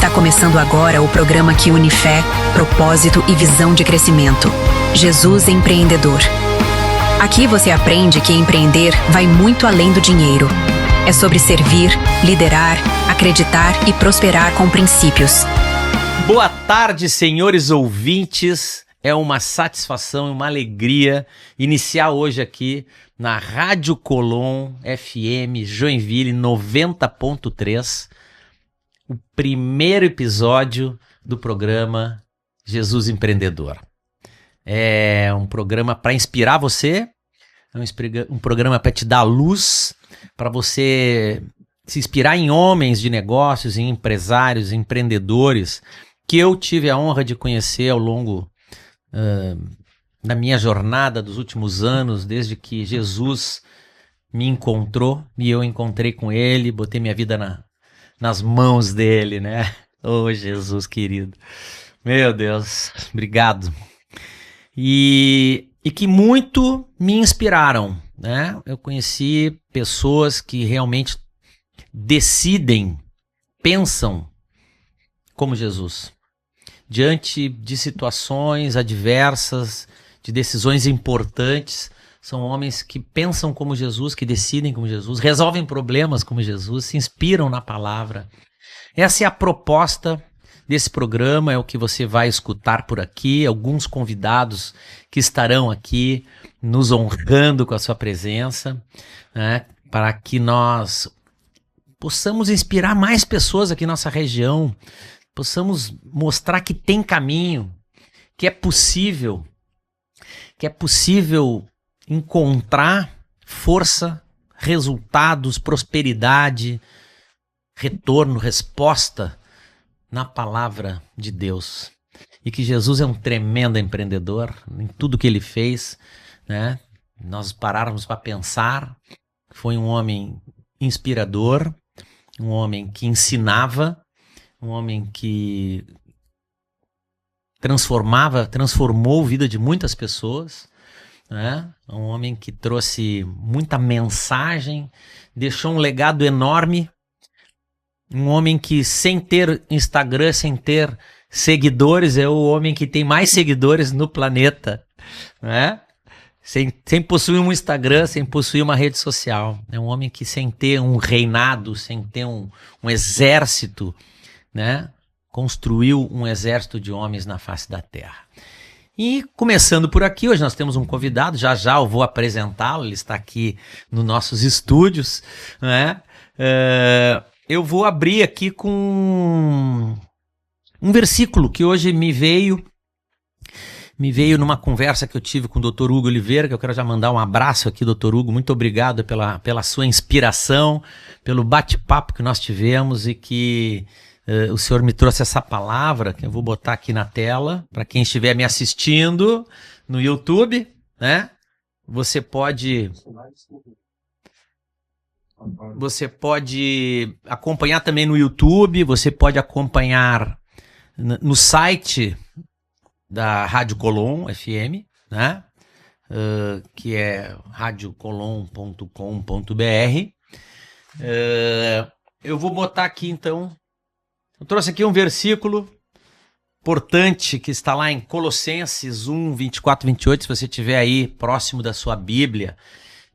Está começando agora o programa que une fé, propósito e visão de crescimento. Jesus Empreendedor. Aqui você aprende que empreender vai muito além do dinheiro. É sobre servir, liderar, acreditar e prosperar com princípios. Boa tarde, senhores ouvintes. É uma satisfação e uma alegria iniciar hoje aqui na Rádio Colom FM Joinville 90.3, o primeiro episódio do programa Jesus Empreendedor. É um programa para inspirar você, é um programa para te dar luz, para você se inspirar em homens de negócios, em empresários, em empreendedores, que eu tive a honra de conhecer ao longo da minha jornada dos últimos anos, desde que Jesus me encontrou e eu encontrei com ele, botei minha vida nas mãos dele, né? Oh, Jesus querido. Meu Deus, obrigado. E que muito me inspiraram, né? Eu conheci pessoas que realmente decidem, pensam como Jesus. Diante de situações adversas, de decisões importantes, são homens que pensam como Jesus, que decidem como Jesus, resolvem problemas como Jesus, se inspiram na palavra. Essa é a proposta desse programa, é o que você vai escutar por aqui, alguns convidados que estarão aqui nos honrando com a sua presença, né, para que nós possamos inspirar mais pessoas aqui na nossa região, possamos mostrar que tem caminho, que é possível encontrar força, resultados, prosperidade, retorno, resposta na palavra de Deus. E que Jesus é um tremendo empreendedor em tudo que ele fez, né? Nós pararmos para pensar, foi um homem inspirador, um homem que ensinava, um homem que transformou a vida de muitas pessoas, né? Um homem que trouxe muita mensagem, deixou um legado enorme, um homem que sem ter Instagram, sem ter seguidores, é o homem que tem mais seguidores no planeta, né? Sem possuir um Instagram, sem possuir uma rede social. É um homem que sem ter um reinado, sem ter um exército, né, construiu um exército de homens na face da terra. E começando por aqui, hoje nós temos um convidado, já eu vou apresentá-lo, ele está aqui nos nossos estúdios, né? Eu vou abrir aqui com um versículo que hoje me veio numa conversa que eu tive com o Dr. Hugo Oliveira, que eu quero já mandar um abraço aqui, Dr. Hugo, muito obrigado pela sua inspiração, pelo bate-papo que nós tivemos e que o senhor me trouxe essa palavra, que eu vou botar aqui na tela, para quem estiver me assistindo no YouTube, né? Você pode acompanhar também no YouTube, você pode acompanhar no site da Rádio Colom FM, né? Que é radiocolom.com.br. Eu vou botar aqui então. Eu trouxe aqui um versículo importante que está lá em Colossenses 1, 24, 28. Se você estiver aí próximo da sua Bíblia,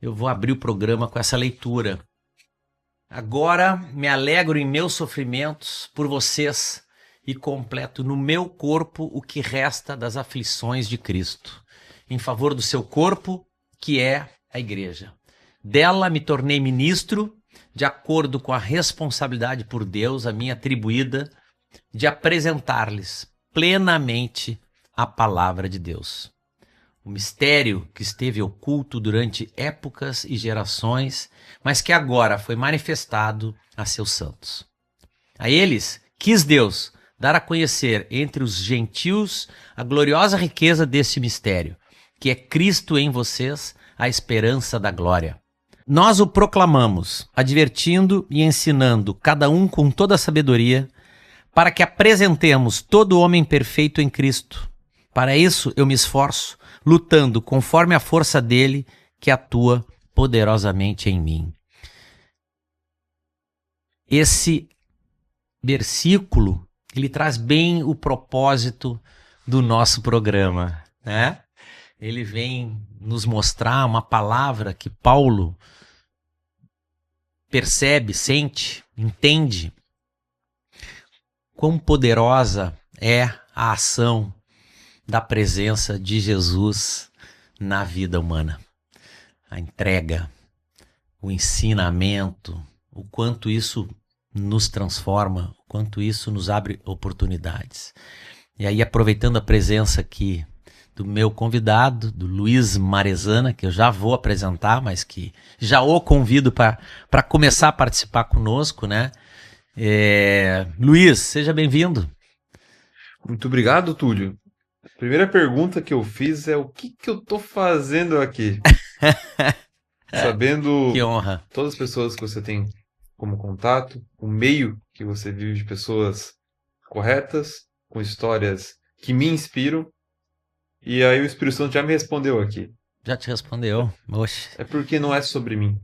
eu vou abrir o programa com essa leitura. Agora me alegro em meus sofrimentos por vocês e completo no meu corpo o que resta das aflições de Cristo, em favor do seu corpo, que é a igreja. Dela me tornei ministro, de acordo com a responsabilidade por Deus a mim atribuída, de apresentar-lhes plenamente a palavra de Deus. O mistério que esteve oculto durante épocas e gerações, mas que agora foi manifestado a seus santos. A eles quis Deus dar a conhecer entre os gentios a gloriosa riqueza desse mistério, que é Cristo em vocês, a esperança da glória. Nós o proclamamos, advertindo e ensinando cada um com toda a sabedoria, para que apresentemos todo homem perfeito em Cristo. Para isso eu me esforço, lutando conforme a força dele que atua poderosamente em mim. Esse versículo ele traz bem o propósito do nosso programa, né? Ele vem nos mostrar uma palavra que Paulo percebe, sente, entende quão poderosa é a ação da presença de Jesus na vida humana. A entrega, o ensinamento, o quanto isso nos transforma, o quanto isso nos abre oportunidades. E aí, aproveitando a presença aqui do meu convidado, do Luiz Marezana, que eu já vou apresentar, mas que já o convido para começar a participar conosco, né? Luiz, seja bem-vindo. Muito obrigado, Túlio. A primeira pergunta que eu fiz é o que eu tô fazendo aqui? Sabendo Que honra. todas as pessoas que você tem como contato, o meio que você vive de pessoas corretas, com histórias que me inspiram, e aí o Espírito Santo já me respondeu aqui. Já te respondeu. Oxe. É porque não é sobre mim,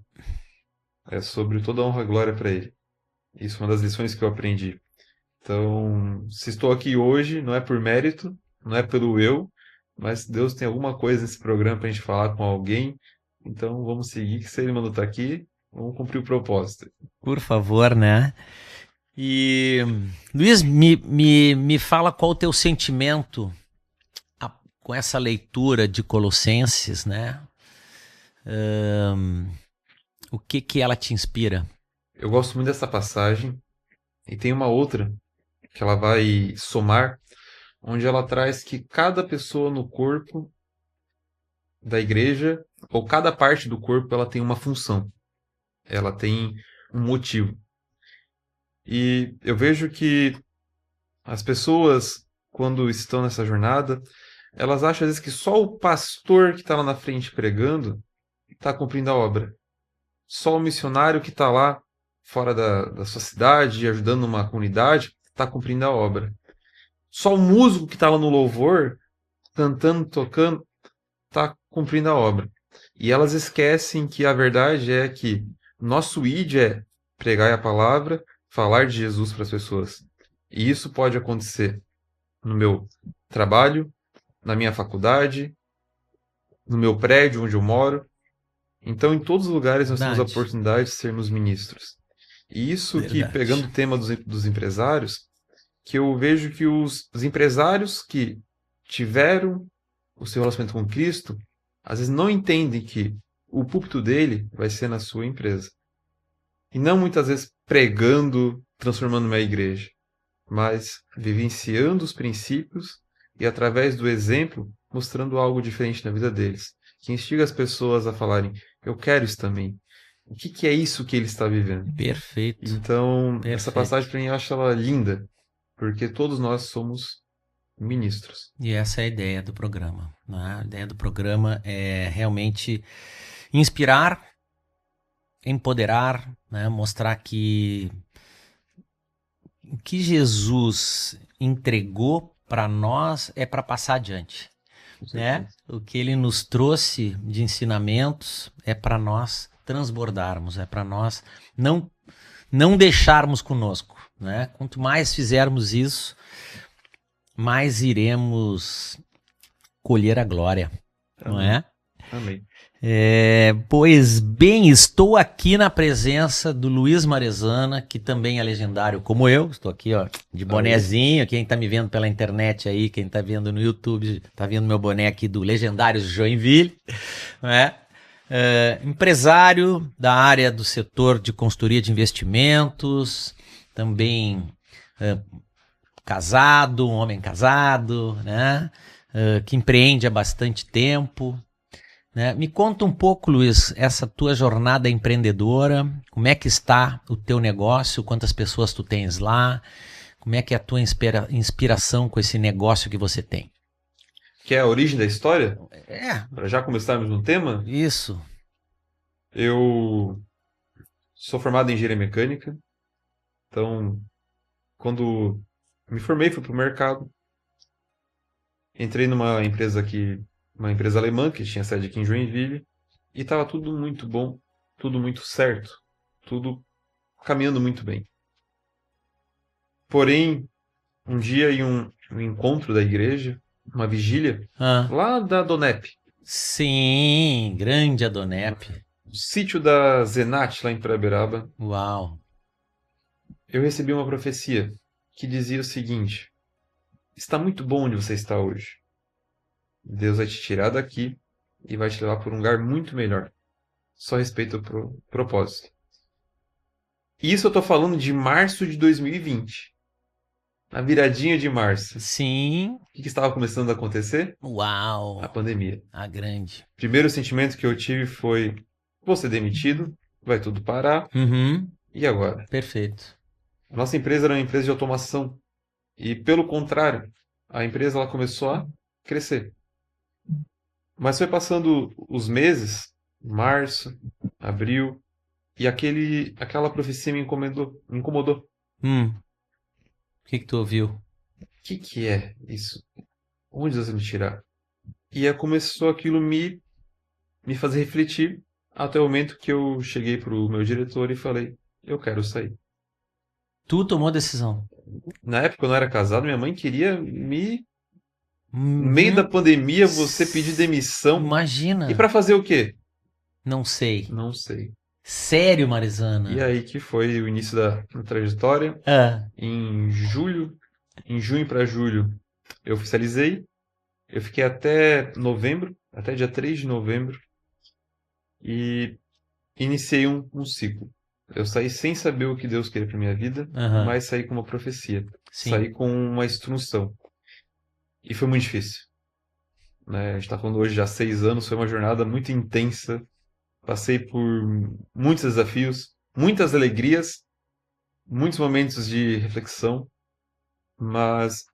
é sobre toda a honra e glória para Ele. Isso é uma das lições que eu aprendi. Então, se estou aqui hoje, não é por mérito, não é pelo eu, mas Deus tem alguma coisa nesse programa para a gente falar com alguém. Então, vamos seguir, que se Ele mandou estar aqui, vamos cumprir o propósito. Por favor, né? E, Luiz, me fala qual o teu sentimento com essa leitura de Colossenses, né? O que ela te inspira? Eu gosto muito dessa passagem, e tem uma outra que ela vai somar, onde ela traz que cada pessoa no corpo da igreja, ou cada parte do corpo, ela tem uma função. Ela tem um motivo. E eu vejo que as pessoas, quando estão nessa jornada, elas acham às vezes que só o pastor que está lá na frente pregando está cumprindo a obra. Só o missionário que está lá fora da sua cidade, ajudando uma comunidade, está cumprindo a obra. Só o músico que está lá no louvor, cantando, tocando, está cumprindo a obra. E elas esquecem que a verdade é que nosso id é pregar a palavra, falar de Jesus para as pessoas. E isso pode acontecer no meu trabalho, na minha faculdade, no meu prédio onde eu moro. Então, em todos os lugares nós temos a oportunidade de sermos ministros. E isso que, pegando o tema dos empresários, que eu vejo que os empresários que tiveram o seu relacionamento com Cristo, às vezes não entendem que o púlpito dele vai ser na sua empresa. E não muitas vezes pregando, transformando uma igreja, mas vivenciando os princípios e, através do exemplo, mostrando algo diferente na vida deles. Que instiga as pessoas a falarem, eu quero isso também. O que é isso que ele está vivendo? Perfeito. Então, essa passagem para mim eu acho ela linda, porque todos nós somos ministros. E essa é a ideia do programa, né? A ideia do programa é realmente inspirar, empoderar, né? Mostrar que o que Jesus entregou para nós é para passar adiante, né? O que ele nos trouxe de ensinamentos é para nós transbordarmos, é para nós não deixarmos conosco, né? Quanto mais fizermos isso, mais iremos colher a glória, não é? Amém. Pois bem, estou aqui na presença do Luiz Marezana, que também é legendário como eu. Estou aqui, ó, de bonezinho. Quem está me vendo pela internet aí, quem está vendo no YouTube, está vendo meu boné aqui do Legendários Joinville, não é? Empresário da área do setor de consultoria de investimentos, também casado, um homem casado, né? Que empreende há bastante tempo. Né? Me conta um pouco, Luiz, essa tua jornada empreendedora, como é que está o teu negócio, quantas pessoas tu tens lá, como é que é a tua inspiração com esse negócio que você tem? Que é a origem da história? É. Para já começarmos no tema? Isso. Eu sou formado em engenharia mecânica, então quando me formei, fui para o mercado, entrei numa empresa uma empresa alemã que tinha sede aqui em Joinville, e estava tudo muito bom, tudo muito certo, tudo caminhando muito bem. Porém, um dia em um encontro da igreja, uma vigília, Ah, lá da Donep, sim, grande Adonep. o sítio da Zenat, lá em Paraberaba, Uau. eu recebi uma profecia que dizia o seguinte: está muito bom onde você está hoje. Deus vai te tirar daqui e vai te levar para um lugar muito melhor. Só respeita o propósito. Isso eu tô falando de março de 2020. Na viradinha de março. Sim. O que estava começando a acontecer? A Uau. pandemia. A grande. Primeiro sentimento que eu tive foi: vou ser demitido, vai tudo parar, Uhum. e agora? Perfeito. A nossa empresa era uma empresa de automação. E pelo contrário, a empresa ela começou a crescer. Mas foi passando os meses, março, abril, e aquela profecia me incomodou. O que tu ouviu? O que é isso? Onde Deus vai me tirar? E aí começou aquilo me fazer refletir até o momento que eu cheguei pro meu diretor e falei: eu quero sair. Tu tomou a decisão. Na época eu não era casado, minha mãe queria no Uhum. meio da pandemia, você pedir demissão. Imagina. E para fazer o quê? Não sei. Não sei. Sério, Marizana? E aí que foi o início da trajetória. Ah, Em junho para julho, eu oficializei. Eu fiquei até novembro, até dia 3 de novembro, e iniciei um ciclo. Eu saí sem saber o que Deus queria para minha vida, aham. mas saí com uma profecia. Sim. Saí com uma instrução. E foi muito difícil, né? A gente está falando hoje já há 6 anos, foi uma jornada muito intensa. Passei por muitos desafios, muitas alegrias, muitos momentos de reflexão, mas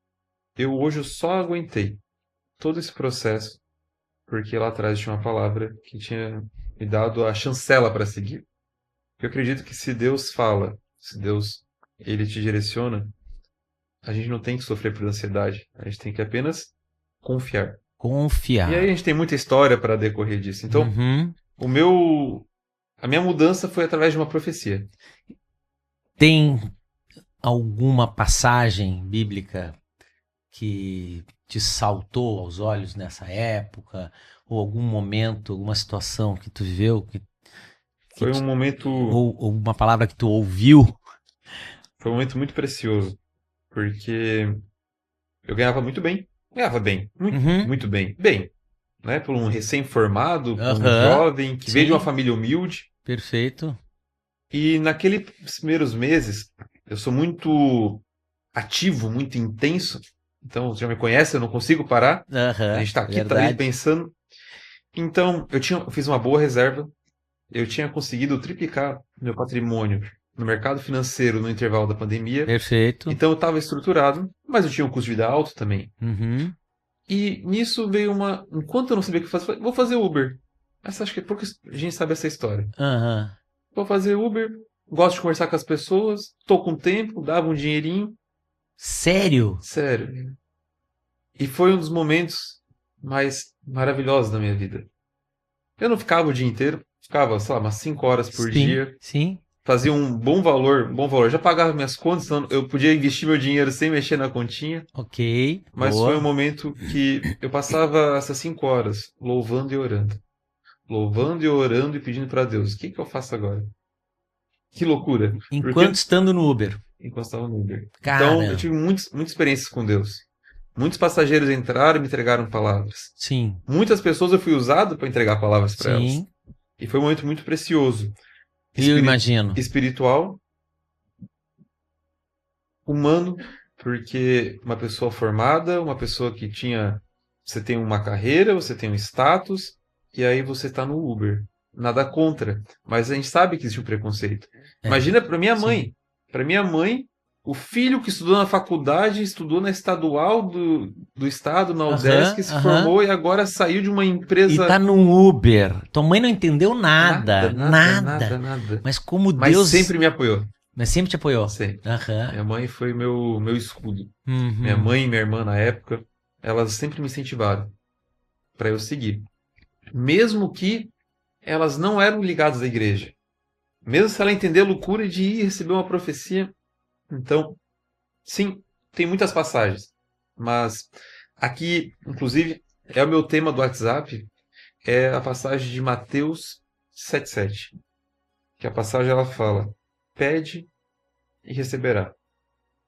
hoje eu só aguentei todo esse processo porque lá atrás tinha uma palavra que tinha me dado a chancela para seguir. Eu acredito que se Deus fala, se Deus ele te direciona, a gente não tem que sofrer por ansiedade, a gente tem que apenas confiar. E aí a Confiar. gente tem muita história para decorrer disso. Então, Uhum. a minha mudança foi através de uma profecia. Tem alguma passagem bíblica que te saltou aos olhos nessa época? Ou algum momento, alguma situação que tu viveu? Foi um momento, Ou uma palavra que tu ouviu? foi um momento muito precioso, porque eu ganhava muito bem. Ganhava bem, muito, Uhum. muito bem. Bem, né? Por um recém-formado, por um Aham. jovem que veio de uma Sim. família humilde. Perfeito. E naqueles primeiros meses, eu sou muito ativo, muito intenso. Então, você já me conhece, eu não consigo parar. A Aham. gente tá aqui, tá ali Verdade. pensando. Então, eu fiz uma boa reserva. Eu tinha conseguido triplicar meu patrimônio no mercado financeiro no intervalo da pandemia. Perfeito. Então, eu estava estruturado, mas eu tinha um custo de vida alto também. Uhum. E nisso veio enquanto eu não sabia o que fazer, eu falei, vou fazer Uber. Essa acho que é pouca a gente sabe essa história. Aham. Vou fazer Uber, gosto de conversar com as pessoas, tô com tempo, dava um dinheirinho. Sério? Sério. E foi um dos momentos mais maravilhosos da minha vida. Eu não ficava o dia inteiro, ficava, sei lá, umas 5 horas por dia, Sim. fazia um bom valor, já pagava minhas contas, então eu podia investir meu dinheiro sem mexer na continha, Ok. mas Boa. foi um momento que eu passava essas 5 horas louvando e orando. Louvando e orando e pedindo para Deus, o que eu faço agora? Que loucura. Enquanto estando no Uber. Enquanto estava no Uber. Cara. Então, eu tive muitas experiências com Deus. Muitos passageiros entraram e me entregaram palavras. Sim. Muitas pessoas eu fui usado para entregar palavras para elas. Sim. E foi um momento muito precioso. Eu imagino. Espiritual, humano, porque uma pessoa formada, uma pessoa que você tem uma carreira, você tem um status, e aí você está no Uber. Nada contra, mas a gente sabe que existe um preconceito. É. Imagina para minha Sim. mãe. Para minha mãe, o filho que estudou na faculdade, estudou na estadual do estado, na UDESC, que se formou e agora saiu de uma empresa. E tá no Uber. Tua mãe não entendeu nada. Nada. Mas como Mas Deus. sempre me apoiou. Mas sempre te apoiou. Sempre. Aham. Minha mãe foi meu escudo. Uhum. Minha mãe e minha irmã, na época, elas sempre me incentivaram para eu seguir. Mesmo que elas não eram ligadas à igreja. Mesmo se ela entender a loucura de ir receber uma profecia. Então, sim, tem muitas passagens, mas aqui, inclusive, é o meu tema do WhatsApp, é a passagem de Mateus 7,7. Que a passagem ela fala: pede e receberá,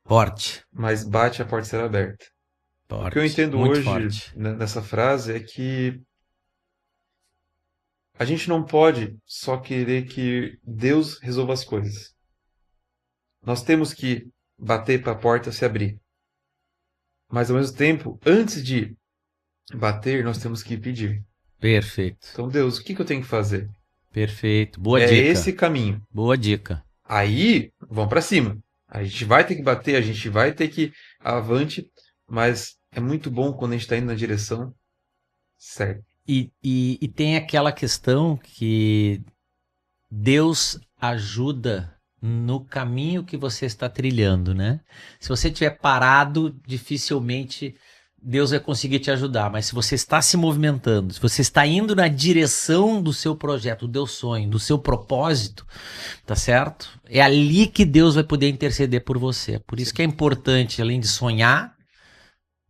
Forte. mas bate, a porta será aberta. O que eu Forte. entendo Muito hoje forte. nessa frase é que a gente não pode só querer que Deus resolva as coisas. Nós temos que bater para a porta se abrir. Mas ao mesmo tempo, antes de bater, nós temos que pedir. Perfeito. Então, Deus, o que eu tenho que fazer? Perfeito. Boa É dica. esse caminho. Boa dica. Aí, vamos para cima. A gente vai ter que bater, a gente vai ter que ir avante, mas é muito bom quando a gente está indo na direção certa. E tem aquela questão que Deus ajuda no caminho que você está trilhando, né? Se você estiver parado, dificilmente Deus vai conseguir te ajudar. Mas se você está se movimentando, se você está indo na direção do seu projeto, do seu sonho, do seu propósito, tá certo? É ali que Deus vai poder interceder por você. Por isso que é importante, além de sonhar,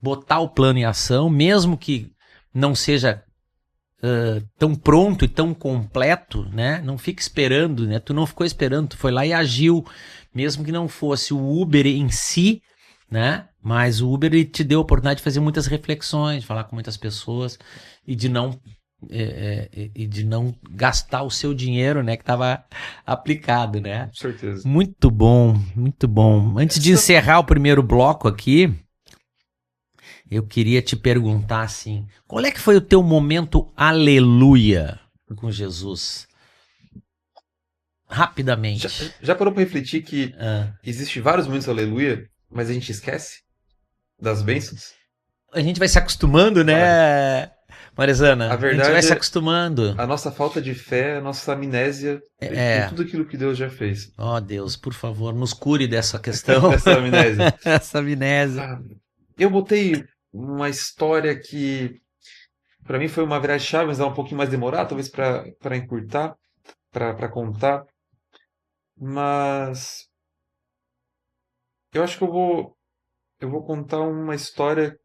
botar o plano em ação, mesmo que não seja tão pronto e tão completo, né? Não fica esperando, né? Tu não ficou esperando, tu foi lá e agiu, mesmo que não fosse o Uber em si, né? Mas o Uber ele te deu a oportunidade de fazer muitas reflexões, de falar com muitas pessoas e de não gastar o seu dinheiro, né? Que estava aplicado, né? Com certeza. Muito bom, muito bom. Antes de encerrar o primeiro bloco aqui, eu queria te perguntar assim, qual é que foi o teu momento aleluia com Jesus? Rapidamente. Já parou para refletir que existe vários momentos aleluia, mas a gente esquece das bênçãos? A gente vai se acostumando, né, Marizana? A verdade gente vai se acostumando. A nossa falta de fé, a nossa amnésia de tudo aquilo que Deus já fez. Ó, Deus, por favor, nos cure dessa questão. Essa amnésia. Essa amnésia. Eu botei uma história que para mim foi uma virada de chave, mas é um pouquinho mais demorada, talvez para encurtar, para contar. Mas eu acho que eu vou contar uma história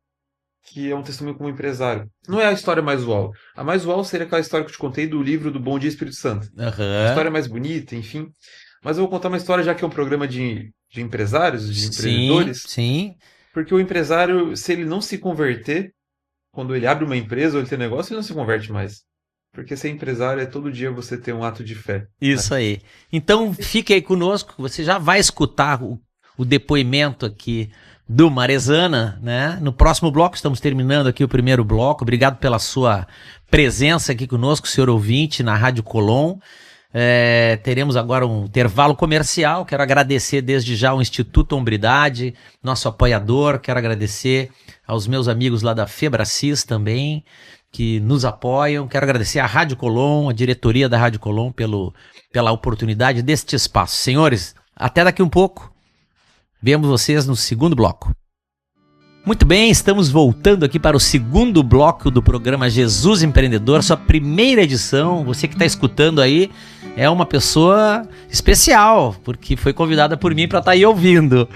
que é um testemunho como empresário. Não é a história mais usual. A mais usual seria aquela história que eu te contei do livro do Bom Dia Espírito Santo. A história mais bonita, enfim. Mas eu vou contar uma história, já que é um programa de empresários, de empreendedores. Sim. Porque o empresário, se ele não se converter, quando ele abre uma empresa ou ele tem negócio, ele não se converte mais. Porque ser empresário é todo dia você ter um ato de fé. Isso aí. Então fique aí conosco, você já vai escutar o depoimento aqui do Marizana, né? No próximo bloco, estamos terminando aqui o primeiro bloco. Obrigado pela sua presença aqui conosco, senhor ouvinte, na Rádio Colom. Teremos agora um intervalo comercial. Quero agradecer desde já ao Instituto Hombridade, nosso apoiador. Quero agradecer aos meus amigos lá da Febracis também, que nos apoiam. Quero agradecer à Rádio Colom, a diretoria da Rádio Colom, pela oportunidade deste espaço. Senhores, até daqui um pouco. Vemos vocês no segundo bloco. Muito bem, estamos voltando aqui para o segundo bloco do programa Jesus Empreendedor, sua primeira edição. Você que está escutando aí é uma pessoa especial, porque foi convidada por mim para estar aí ouvindo.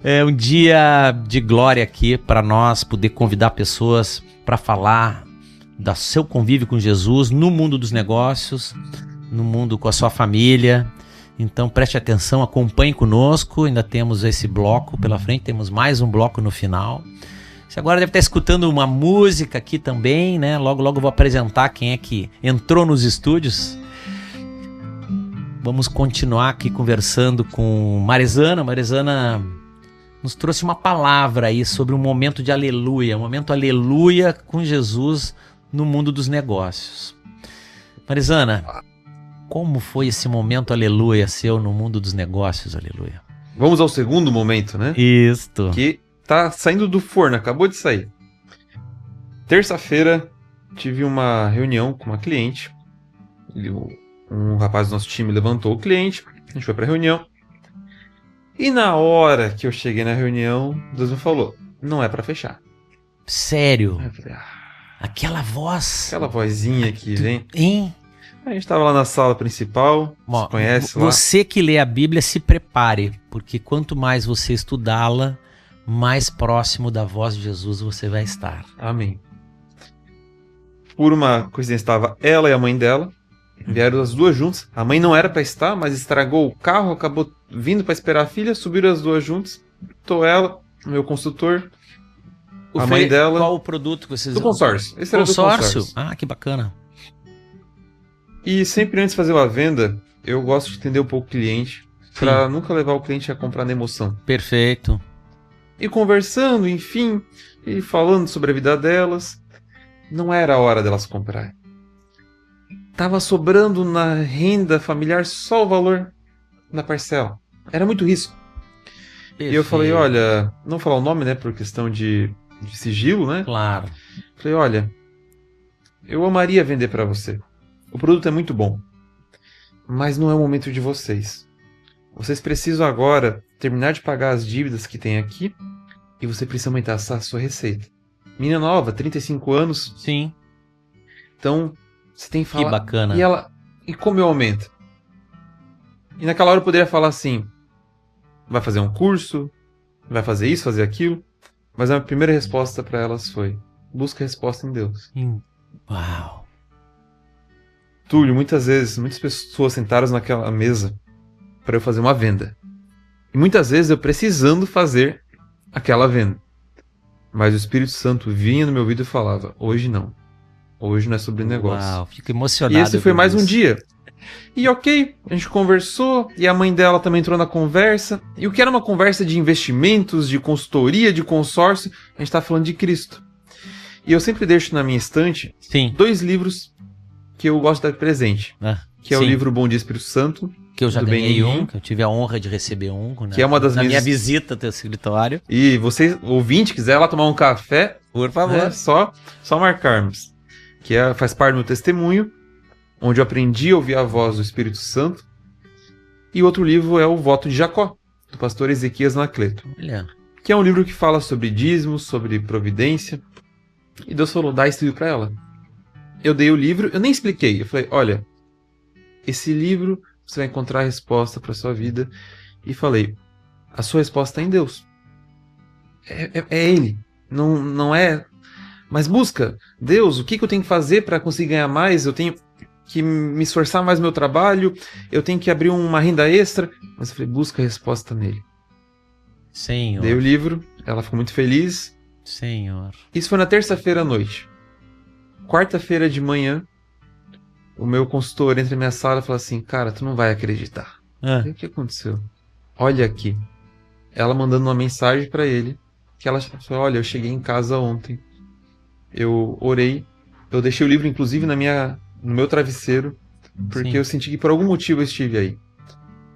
É um dia de glória aqui para nós poder convidar pessoas para falar do seu convívio com Jesus no mundo dos negócios, no mundo com a sua família. Então preste atenção, acompanhe conosco, ainda temos esse bloco pela frente, temos mais um bloco no final. Você agora deve estar escutando uma música aqui também, né? Logo eu vou apresentar quem é que entrou nos estúdios. Vamos continuar aqui conversando com Marizana. Marizana nos trouxe uma palavra aí sobre um momento de aleluia, um momento aleluia com Jesus no mundo dos negócios. Marizana, como foi esse momento aleluia seu no mundo dos negócios, aleluia? Vamos ao segundo momento, né? Isto. Que tá saindo do forno, acabou de sair. Terça-feira tive uma reunião com uma cliente. Um rapaz do nosso time levantou o cliente, a gente foi pra reunião. E na hora que eu cheguei na reunião, Deus me falou, não é pra fechar. Sério? Aí eu falei, aquela voz. aquela vozinha que vem. Hein? A gente tava lá na sala principal, você conhece lá. Você que lê a Bíblia, se prepare, porque quanto mais você estudá-la, mais próximo da voz de Jesus você vai estar. Amém. Por uma coincidência, estava ela e a mãe dela. Vieram as duas juntas. A mãe não era para estar, mas estragou o carro, acabou vindo para esperar a filha. Subiram as duas juntas. Estou ela, meu consultor, a mãe dela. Qual o produto que vocês... Do consórcio. Esse era do consórcio? consórcio. Ah, que bacana. E sempre antes de fazer uma venda, eu gosto de entender um pouco o cliente, para nunca levar o cliente a comprar na emoção. Perfeito. E conversando, enfim, e falando sobre a vida delas, não era a hora delas comprarem. Tava sobrando na renda familiar só o valor da parcela. Era muito risco. Perfeito. E eu falei, olha, não vou falar o nome, né, por questão de sigilo, né? Claro. Falei, olha, eu amaria vender para você. O produto é muito bom, mas não é o momento de vocês. Vocês precisam agora terminar de pagar as dívidas que tem aqui e você precisa aumentar a sua receita. Menina nova, 35 anos. Sim. Então, você tem que falar... Que bacana. E como eu aumento? E naquela hora eu poderia falar assim, vai fazer um curso, vai fazer isso, fazer aquilo. Mas a minha primeira resposta para elas foi, busca a resposta em Deus. Uau. Túlio, muitas vezes, muitas pessoas sentaram naquela mesa para eu fazer uma venda. E muitas vezes eu precisando fazer aquela venda. Mas o Espírito Santo vinha no meu ouvido e falava, hoje não. Hoje não é sobre negócio. Uau, fico emocionado. E esse foi com mais isso. um dia. E ok, a gente conversou, e a mãe dela também entrou na conversa. E o que era uma conversa de investimentos, de consultoria, de consórcio, a gente está falando de Cristo. E eu sempre deixo na minha estante Sim. 2 livros que eu gosto de dar de presente. Que é o sim. livro Bom Dia Espírito Santo. Que eu já do ganhei Benjamin, que eu tive a honra de receber um. Né? Que é uma das na minhas... minha visita ao teu escritório. E você, ouvinte, quiser lá tomar um café, Por favor. né, só marcarmos. Que faz parte do meu testemunho, onde eu aprendi a ouvir a voz do Espírito Santo. E outro livro é o Voto de Jacó, do pastor Ezequias Anacleto. Olha. Que é um livro que fala sobre dízimos, sobre providência. E Deus falou, dá esse livro para ela. Eu dei o livro, eu nem expliquei. Eu falei, olha, esse livro você vai encontrar a resposta para sua vida. E falei, a sua resposta é em Deus. É Ele. Não é... Mas busca, Deus, o que eu tenho que fazer para conseguir ganhar mais? Eu tenho que me esforçar mais no meu trabalho? Eu tenho que abrir uma renda extra? Mas eu falei, busca a resposta nele. Senhor. Dei o livro, ela ficou muito feliz. Senhor. Isso foi na terça-feira à noite. Quarta-feira de manhã, o meu consultor entra na minha sala e fala assim, cara, tu não vai acreditar. E o que aconteceu? Olha aqui. Ela mandando uma mensagem para ele, que ela falou, olha, eu cheguei em casa ontem. Eu orei, eu deixei o livro inclusive no meu travesseiro, porque Sim. eu senti que por algum motivo eu estive aí.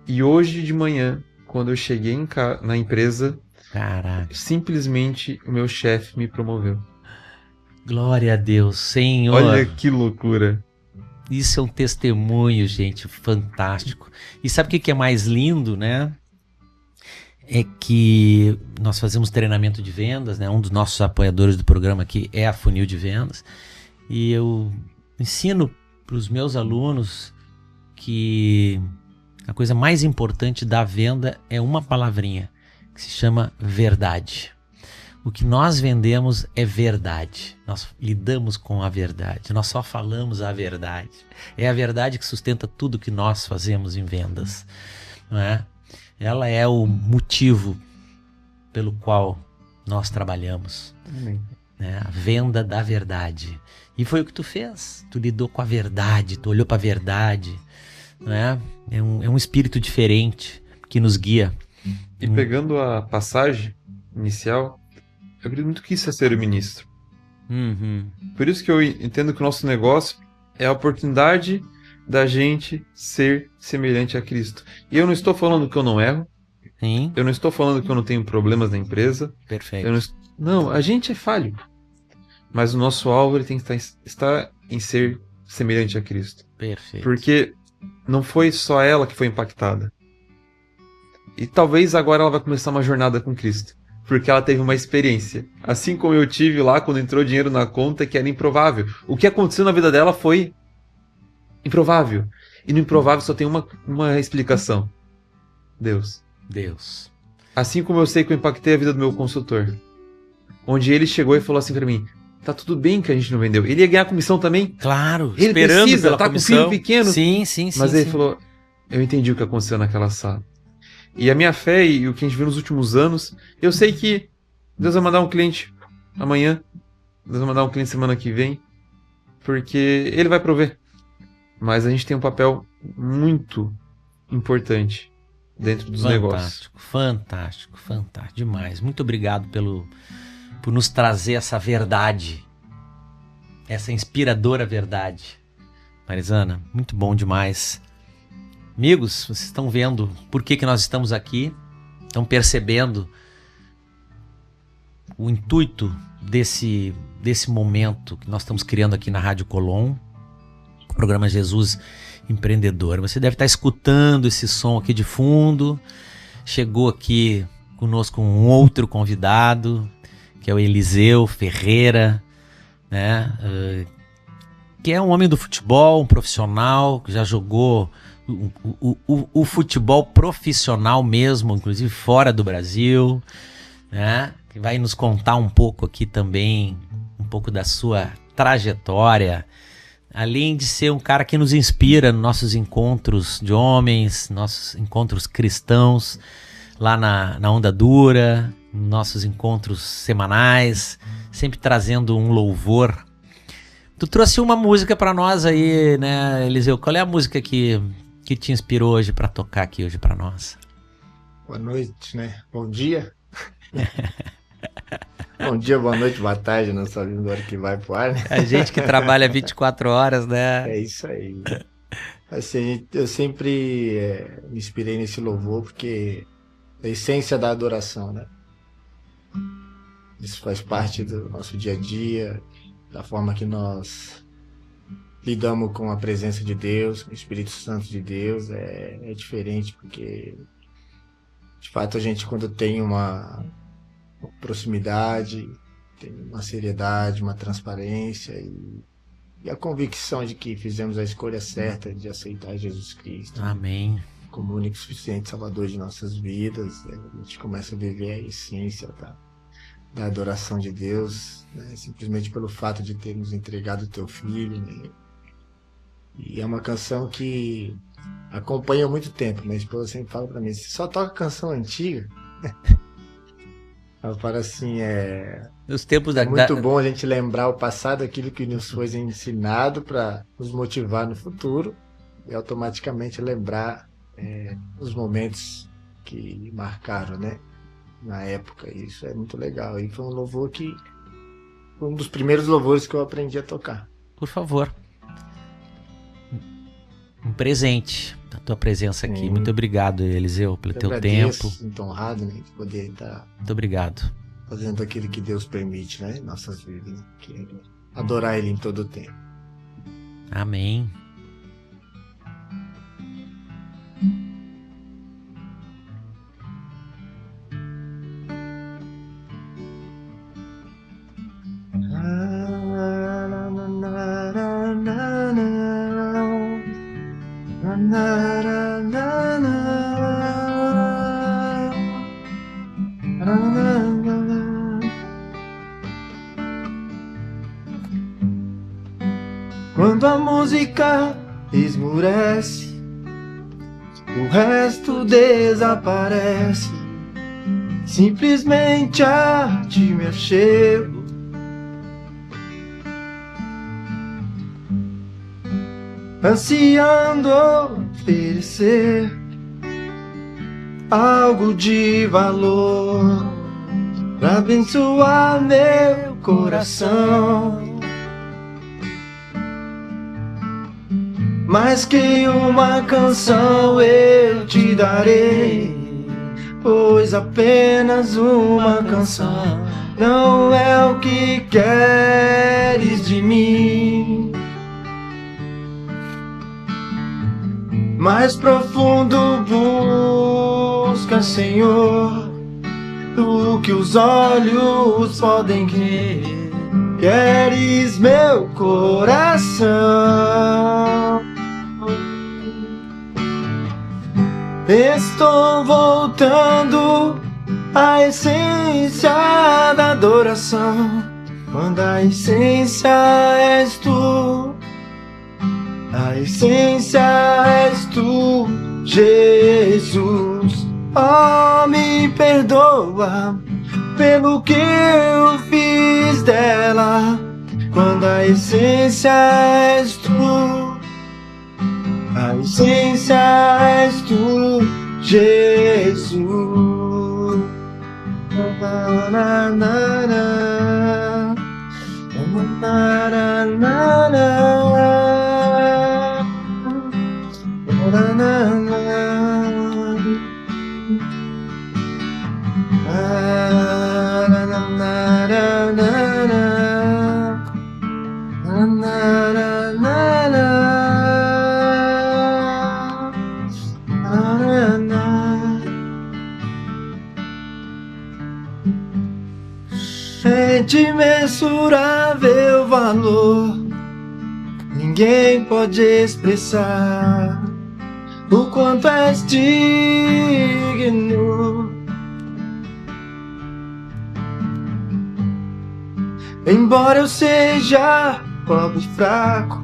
E hoje de manhã, quando eu cheguei na empresa, Caraca. simplesmente o meu chefe me promoveu. Glória a Deus, Senhor. Olha que loucura. Isso é um testemunho, gente, fantástico. E sabe o que é mais lindo, né? É que nós fazemos treinamento de vendas, né? Um dos nossos apoiadores do programa aqui é a Funil de Vendas. E eu ensino para os meus alunos que a coisa mais importante da venda é uma palavrinha, que se chama verdade. O que nós vendemos é verdade. Nós lidamos com a verdade. Nós só falamos a verdade. É a verdade que sustenta tudo que nós fazemos em vendas, não é? Ela é o motivo pelo qual nós trabalhamos. Amém. Né? A venda da verdade. E foi o que tu fez. Tu lidou com a verdade, tu olhou para a verdade. Né? É um espírito diferente que nos guia. E pegando a passagem inicial, eu acredito muito que isso é ser o ministro. Uhum. Por isso que eu entendo que o nosso negócio é a oportunidade da gente ser semelhante a Cristo. E eu não estou falando que eu não erro. Sim. Eu não estou falando que eu não tenho problemas na empresa. Perfeito. Não, a gente é falho. Mas o nosso alvo ele tem que estar em ser semelhante a Cristo. Perfeito. Porque não foi só ela que foi impactada. E talvez agora ela vai começar uma jornada com Cristo. Porque ela teve uma experiência. Assim como eu tive lá quando entrou dinheiro na conta que era improvável. O que aconteceu na vida dela foi improvável. E no improvável só tem uma explicação. Deus. Deus. Assim como eu sei que eu impactei a vida do meu consultor. Onde ele chegou e falou assim pra mim, tá tudo bem que a gente não vendeu. Ele ia ganhar comissão também. Claro, Ele esperando precisa, pela tá comissão. com filho pequeno. Sim, sim, sim. Mas ele sim. falou, eu entendi o que aconteceu naquela sala. E a minha fé e o que a gente viu nos últimos anos, eu sei que Deus vai mandar um cliente amanhã, Deus vai mandar um cliente semana que vem, porque Ele vai prover. Mas a gente tem um papel muito importante dentro dos negócios. Fantástico, fantástico. Demais. Muito obrigado por nos trazer essa verdade, essa inspiradora verdade. Marizana, muito bom demais. Amigos, vocês estão vendo por que nós estamos aqui, estão percebendo o intuito desse momento que nós estamos criando aqui na Rádio Colom, o programa Jesus Empreendedor. Você deve estar escutando esse som aqui de fundo. Chegou aqui conosco um outro convidado, que é o Eliseu Ferreira, né? Que é um homem do futebol, um profissional, que já jogou o futebol profissional mesmo, inclusive fora do Brasil, né? Que vai nos contar um pouco aqui também, um pouco da sua trajetória, além de ser um cara que nos inspira nos nossos encontros de homens, nossos encontros cristãos, lá na Onda Dura, nossos encontros semanais, sempre trazendo um louvor. Tu trouxe uma música pra nós aí, né, Eliseu? Qual é a música que te inspirou hoje pra tocar aqui hoje pra nós? Boa noite, né? Bom dia. Bom dia, boa noite, boa tarde, não sabemos da hora que vai pro ar, né? A gente que trabalha 24 horas, né? É isso aí. Assim, eu sempre me inspirei nesse louvor porque é a essência da adoração, né? Isso faz parte do nosso dia a dia, da forma que nós lidamos com a presença de Deus, com o Espírito Santo de Deus. É diferente porque, de fato, a gente quando tem uma proximidade, tem uma seriedade, uma transparência e a convicção de que fizemos a escolha certa de aceitar Jesus Cristo. Amém. Como o único e suficiente Salvador de nossas vidas, a gente começa a viver a essência da adoração de Deus, né? Simplesmente pelo fato de termos entregado o teu filho, né? E é uma canção que acompanha há muito tempo. Minha esposa sempre fala pra mim, você só toca canção antiga? Ela fala assim, Os tempos é muito bom a gente lembrar o passado, aquilo que nos foi ensinado para nos motivar no futuro e automaticamente lembrar os momentos que marcaram, né, na época. Isso é muito legal. E foi um louvor que foi um dos primeiros louvores que eu aprendi a tocar. Por favor. Um presente da tua presença aqui. Muito obrigado, Eliseu, pelo teu tempo. Muito honrado, né, de poder estar muito obrigado. Fazendo aquilo que Deus permite, né, em nossas vidas, né? Que é adorar Ele em todo o tempo. Amém. Quando a música esmurece, o resto desaparece. Simplesmente a ti me achego. Ansiando oferecer algo de valor pra abençoar meu coração. Mais que uma canção eu te darei, pois apenas uma canção não é o que queres de mim. Mais profundo busca, Senhor, do que os olhos podem ver. Queres meu coração. Estou voltando a essência da adoração, quando a essência és tu, a essência és tu, Jesus. Oh, me perdoa pelo que eu fiz dela, quando a essência és tu, a essência és tu, Jesus. Na, na, na, na. Na, na, na, na. Na, na, na. Na, na, na, na, na. Na, na, na, na, na. Na, na. É de imensurável valor, ninguém pode expressar o quanto és digno. Embora eu seja pobre e fraco,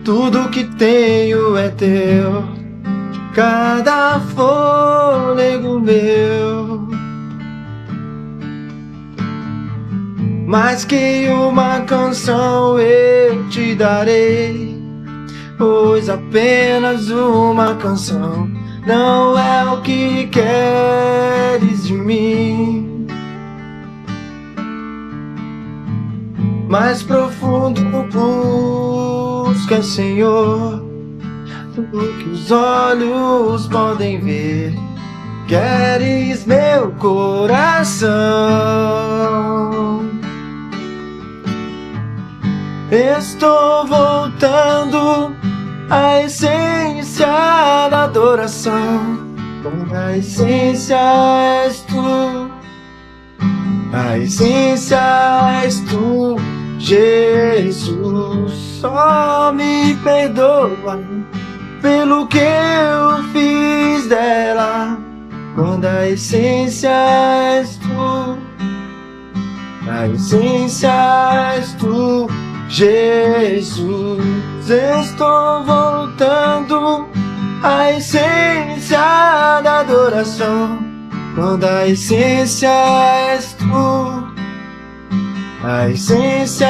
tudo que tenho é teu, cada fôlego meu. Mais que uma canção eu te darei, pois apenas uma canção não é o que queres de mim. Mais profundo busca, Senhor, tudo que os olhos podem ver. Queres meu coração. Estou voltando à essência da adoração, quando a essência és tu, a essência és tu, Jesus. Só me perdoa pelo que eu fiz dela, quando a essência és tu, a essência és tu, Jesus. Estou voltando à essência da adoração, quando a essência és tu, a essência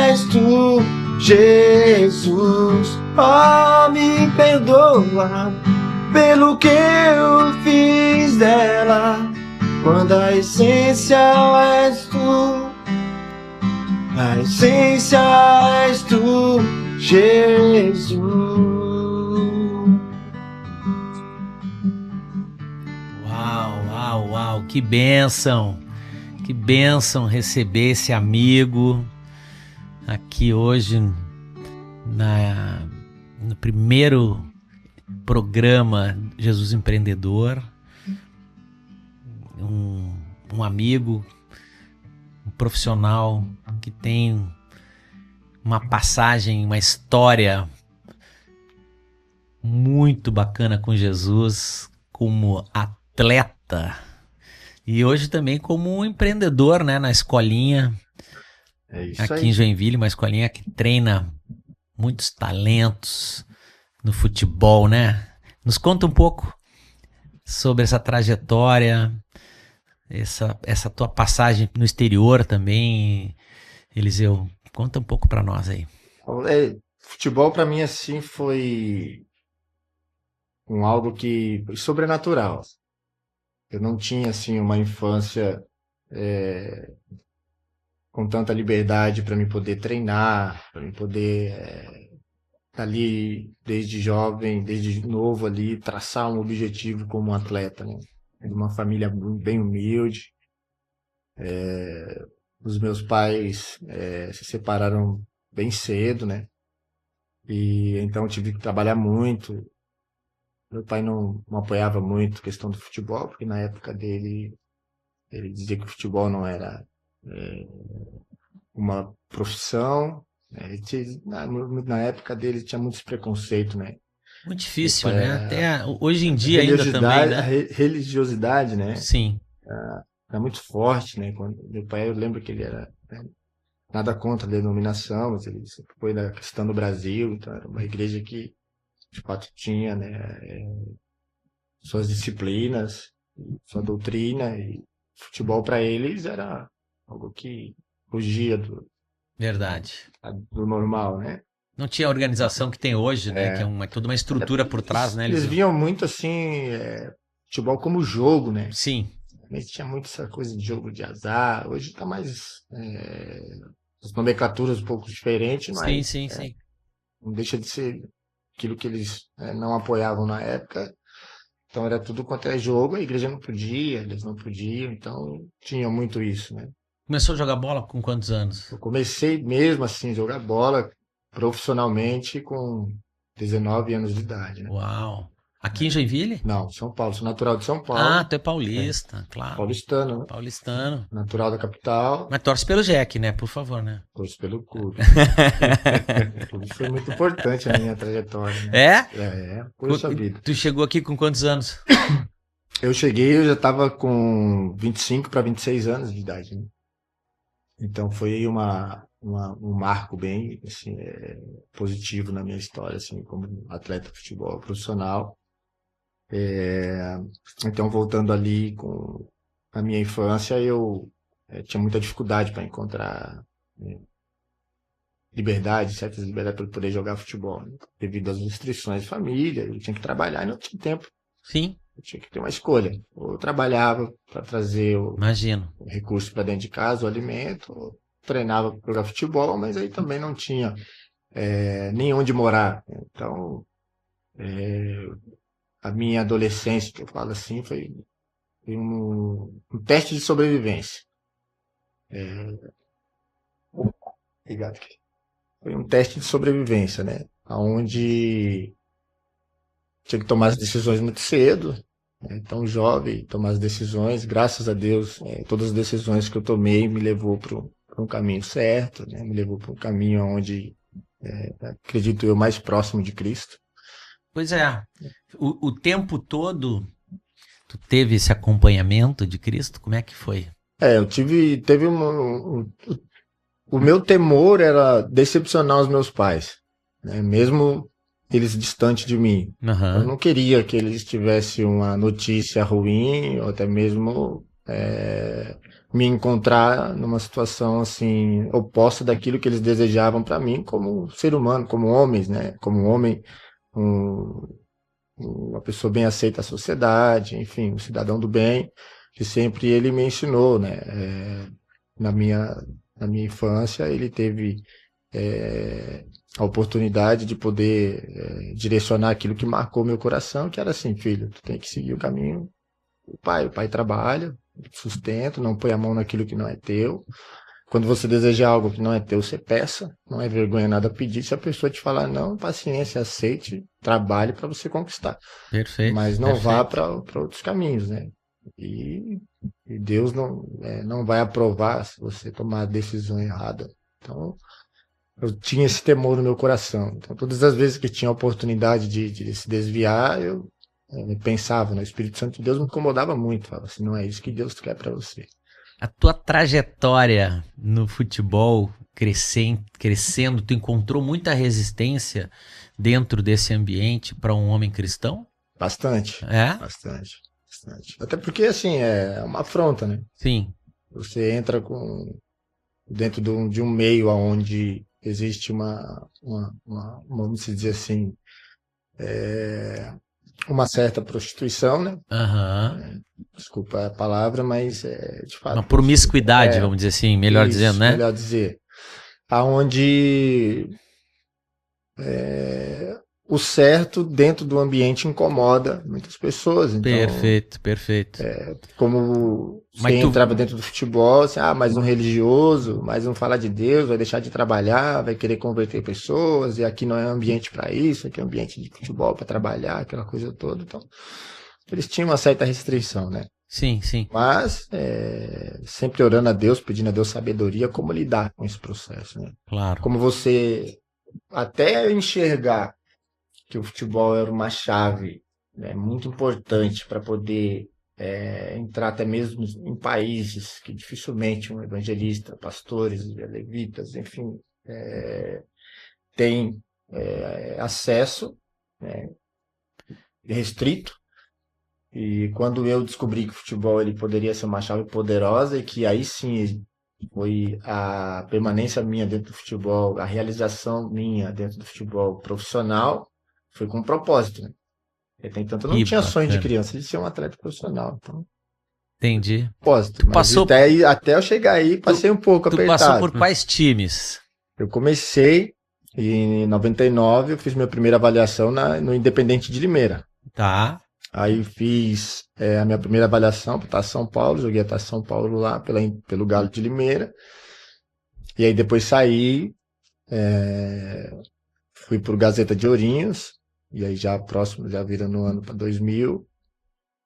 és tu, Jesus. Oh, me perdoa pelo que eu fiz dela, quando a essência és tu, a essência és tu, Jesus. Uau, uau, uau, que bênção receber esse amigo aqui hoje no primeiro programa Jesus Empreendedor. Um amigo, um profissional que tem uma passagem, uma história muito bacana com Jesus, como atleta e hoje também como um empreendedor, né, na escolinha aqui aí. em Joinville, uma escolinha que treina muitos talentos no futebol, né? Nos conta um pouco sobre essa trajetória, essa tua passagem no exterior também, Eliseu. Conta um pouco para nós aí. Futebol para mim assim foi algo que foi sobrenatural. Eu não tinha assim uma infância com tanta liberdade para me poder treinar, para me poder ali desde jovem, desde novo ali traçar um objetivo como um atleta, né? De uma família bem humilde. Os meus pais se separaram bem cedo, né? E então eu tive que trabalhar muito. Meu pai não apoiava muito a questão do futebol, porque na época dele, ele dizia que o futebol não era uma profissão. Na época dele tinha muitos preconceitos, né? Muito difícil, Meu pai né? era- Até hoje em dia ainda também, a né? religiosidade, né? Sim, Era muito forte, né? Quando meu pai, eu lembro que ele era, né, nada contra a denominação, mas ele sempre foi da questão do Brasil, então era uma igreja que de fato tinha, né, suas disciplinas, sua doutrina, e futebol para eles era algo que fugia verdade. do normal, né? Não tinha a organização que tem hoje, né? Que é toda uma estrutura por trás, né? Eles viam muito assim, futebol como jogo, né? Sim, Mas tinha muito essa coisa de jogo de azar. Hoje tá mais as nomenclaturas um pouco diferentes, sim, mas sim. não deixa de ser aquilo que eles não apoiavam na época. Então era tudo quanto é jogo, a igreja não podia, eles não podiam, então tinha muito isso, né? Começou a jogar bola com quantos anos? Eu comecei mesmo assim a jogar bola profissionalmente com 19 anos de idade, né? Uau. Aqui em Joinville? Não, São Paulo, sou natural de São Ah, Paulo, tu é paulista, claro. paulistano, né? Paulistano. Natural da capital, Mas torce pelo Jack, né? Por favor, né? torço pelo clube. O clube foi muito importante na minha trajetória, né? É? Poxa vida. Tu chegou aqui com quantos anos? Eu cheguei, eu já estava com 25 para 26 anos de idade, né? Então foi um marco bem assim, positivo na minha história, assim, como atleta de futebol profissional. Então, voltando ali com a minha infância, eu tinha muita dificuldade para encontrar liberdade, certas liberdades para poder jogar futebol, né? Devido às restrições de família, eu tinha que trabalhar e não tinha tempo. Sim, Eu tinha que ter uma escolha. Ou eu trabalhava para trazer imagino. o recurso para dentro de casa, o alimento, ou treinava para jogar futebol, mas aí também não tinha nem onde morar. Então, a minha adolescência, que eu falo assim, foi um teste de sobrevivência. Obrigado. Foi um teste de sobrevivência, né? Onde tinha que tomar as decisões muito cedo, né? Tão jovem, tomar as decisões. Graças a Deus, todas as decisões que eu tomei me levou para um caminho certo, né? Me levou para um caminho onde acredito eu mais próximo de Cristo. Pois é. O tempo todo, tu teve esse acompanhamento de Cristo? Como é que foi? Teve o meu temor era decepcionar os meus pais, né? Mesmo eles distantes de mim. Eu não queria que eles tivessem uma notícia ruim, ou até mesmo me encontrar numa situação assim oposta daquilo que eles desejavam para mim como ser humano, como homens, né? Como homem, uma pessoa bem aceita na sociedade, enfim, um cidadão do bem, que sempre ele me ensinou, né? Na minha infância, ele teve a oportunidade de poder direcionar aquilo que marcou meu coração, que era assim, filho, tu tem que seguir o caminho do pai. O pai trabalha, sustenta, não põe a mão naquilo que não é teu. Quando você deseja algo que não é teu, você peça, não é vergonha nada pedir. Se a pessoa te falar não, paciência, aceite, trabalhe para você conquistar. Perfeito. Mas não vá para outros caminhos, né? E Deus não vai aprovar se você tomar a decisão errada. Então, eu tinha esse temor no meu coração. Então, todas as vezes que tinha a oportunidade de se desviar, eu pensava, né? O Espírito Santo de Deus me incomodava muito. Falava assim, não é isso que Deus quer para você. A tua trajetória no futebol crescendo, tu encontrou muita resistência dentro desse ambiente para um homem cristão? Bastante. É? Bastante. Até porque, assim, é uma afronta, né? Sim. Você entra dentro de um meio onde existe vamos dizer assim, uma certa prostituição, né? Desculpa a palavra, mas de fato... Uma promiscuidade, vamos dizer assim, melhor dizendo, né? Melhor dizer. Aonde o certo dentro do ambiente incomoda muitas pessoas. Então, Perfeito. Como você entrava dentro do futebol, assim, mais um religioso, mais um falar de Deus, vai deixar de trabalhar, vai querer converter pessoas, e aqui não é ambiente para isso, aqui é ambiente de futebol para trabalhar, aquela coisa toda. Então, eles tinham uma certa restrição, né? Sim. Mas sempre orando a Deus, pedindo a Deus sabedoria, como lidar com esse processo, né? Claro. Como você até enxergar que o futebol era uma chave, né, muito importante para poder entrar até mesmo em países que dificilmente um evangelista, pastores, levitas, enfim, tem acesso, né, restrito. E quando eu descobri que o futebol ele poderia ser uma chave poderosa e que aí sim foi a permanência minha dentro do futebol, a realização minha dentro do futebol profissional, foi com um propósito, né? Até então eu não Que tinha sonho de bacana. criança de ser um atleta profissional, então Entendi. propósito. Mas passou- até eu chegar aí, passei um pouco Tu apertado. passou por quais times? Eu comecei em 99, eu fiz minha primeira avaliação no Independente de Limeira. Tá. Aí fiz a minha primeira avaliação para São Paulo, joguei até São Paulo lá pelo Galo de Limeira. E aí depois saí, fui pro Gazeta de Ourinhos, e aí já próximo, já virando o ano para 2000,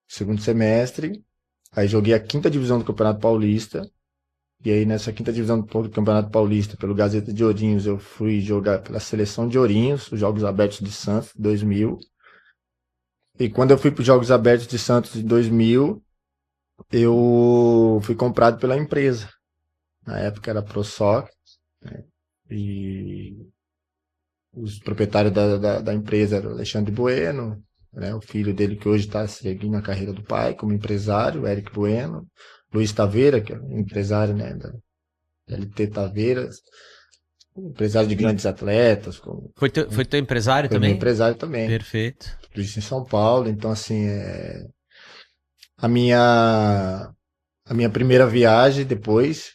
segundo semestre. Aí joguei a 5ª divisão do Campeonato Paulista. E aí nessa 5ª divisão do Campeonato Paulista, pelo Gazeta de Ourinhos, eu fui jogar pela Seleção de Ourinhos, os Jogos Abertos de Santos, 2000. E quando eu fui para os Jogos Abertos de Santos em 2000, eu fui comprado pela empresa. Na época era a ProSoc, né? E os proprietários da empresa eram o Alexandre Bueno, né? O filho dele que hoje está seguindo a carreira do pai como empresário, Eric Bueno, Luiz Taveira, que é um empresário, né, da LT Taveiras, empresário de grandes atletas, Foi teu empresário foi meu também? empresário também. Perfeito. Tudo isso em São Paulo. Então, assim, a minha primeira viagem depois,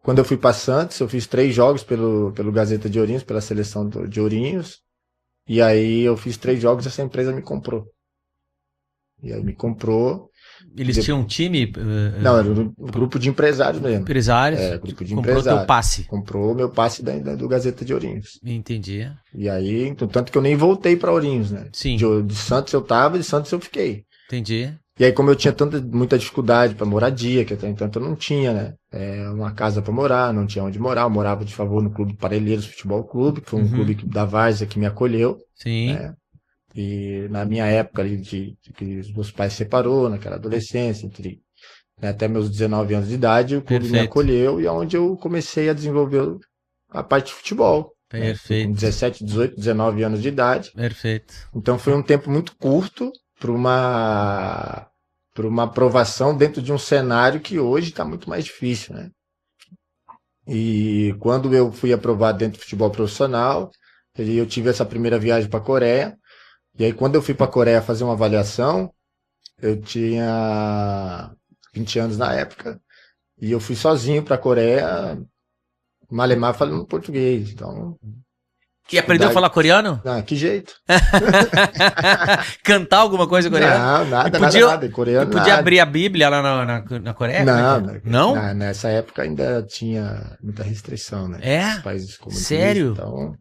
quando eu fui para Santos, eu fiz 3 jogos pelo Gazeta de Ourinhos, pela seleção de Ourinhos, e aí eu fiz 3 jogos e essa empresa me comprou. E aí me comprou. Eles tinham um time? Não, era um grupo de empresários mesmo. Empresários? Grupo de Comprou empresários. teu passe. Comprou meu passe do Gazeta de Ourinhos. Entendi. E aí, então, tanto que eu nem voltei para Ourinhos, né? Sim. De Santos eu tava, de Santos eu fiquei. Entendi. E aí, como eu tinha muita dificuldade para moradia, que até então eu não tinha, né? Uma casa para morar, não tinha onde morar. Eu morava de favor no Clube Parelheiros Futebol Clube, que foi um clube da Várzea que me acolheu. Sim. Né? E na minha época ali de que os meus pais se separou, naquela adolescência, até meus 19 anos de idade, o clube me acolheu e é onde eu comecei a desenvolver a parte de futebol. Perfeito. Com 17, 18, 19 anos de idade. Perfeito. Então foi um tempo muito curto para uma aprovação dentro de um cenário que hoje está muito mais difícil, né? E quando eu fui aprovado dentro do futebol profissional, eu tive essa primeira viagem para a Coreia. E aí, quando eu fui para a Coreia fazer uma avaliação, eu tinha 20 anos na época, e eu fui sozinho para a Coreia, malemar falando português. Então, E aprendeu a falar coreano? Que jeito? Cantar alguma coisa coreana? Não, nada. Coreano, podia nada. abrir a Bíblia lá na Coreia? Não, Não? Nessa época ainda tinha muita restrição, né? É? Os países comunistas, Sério? então,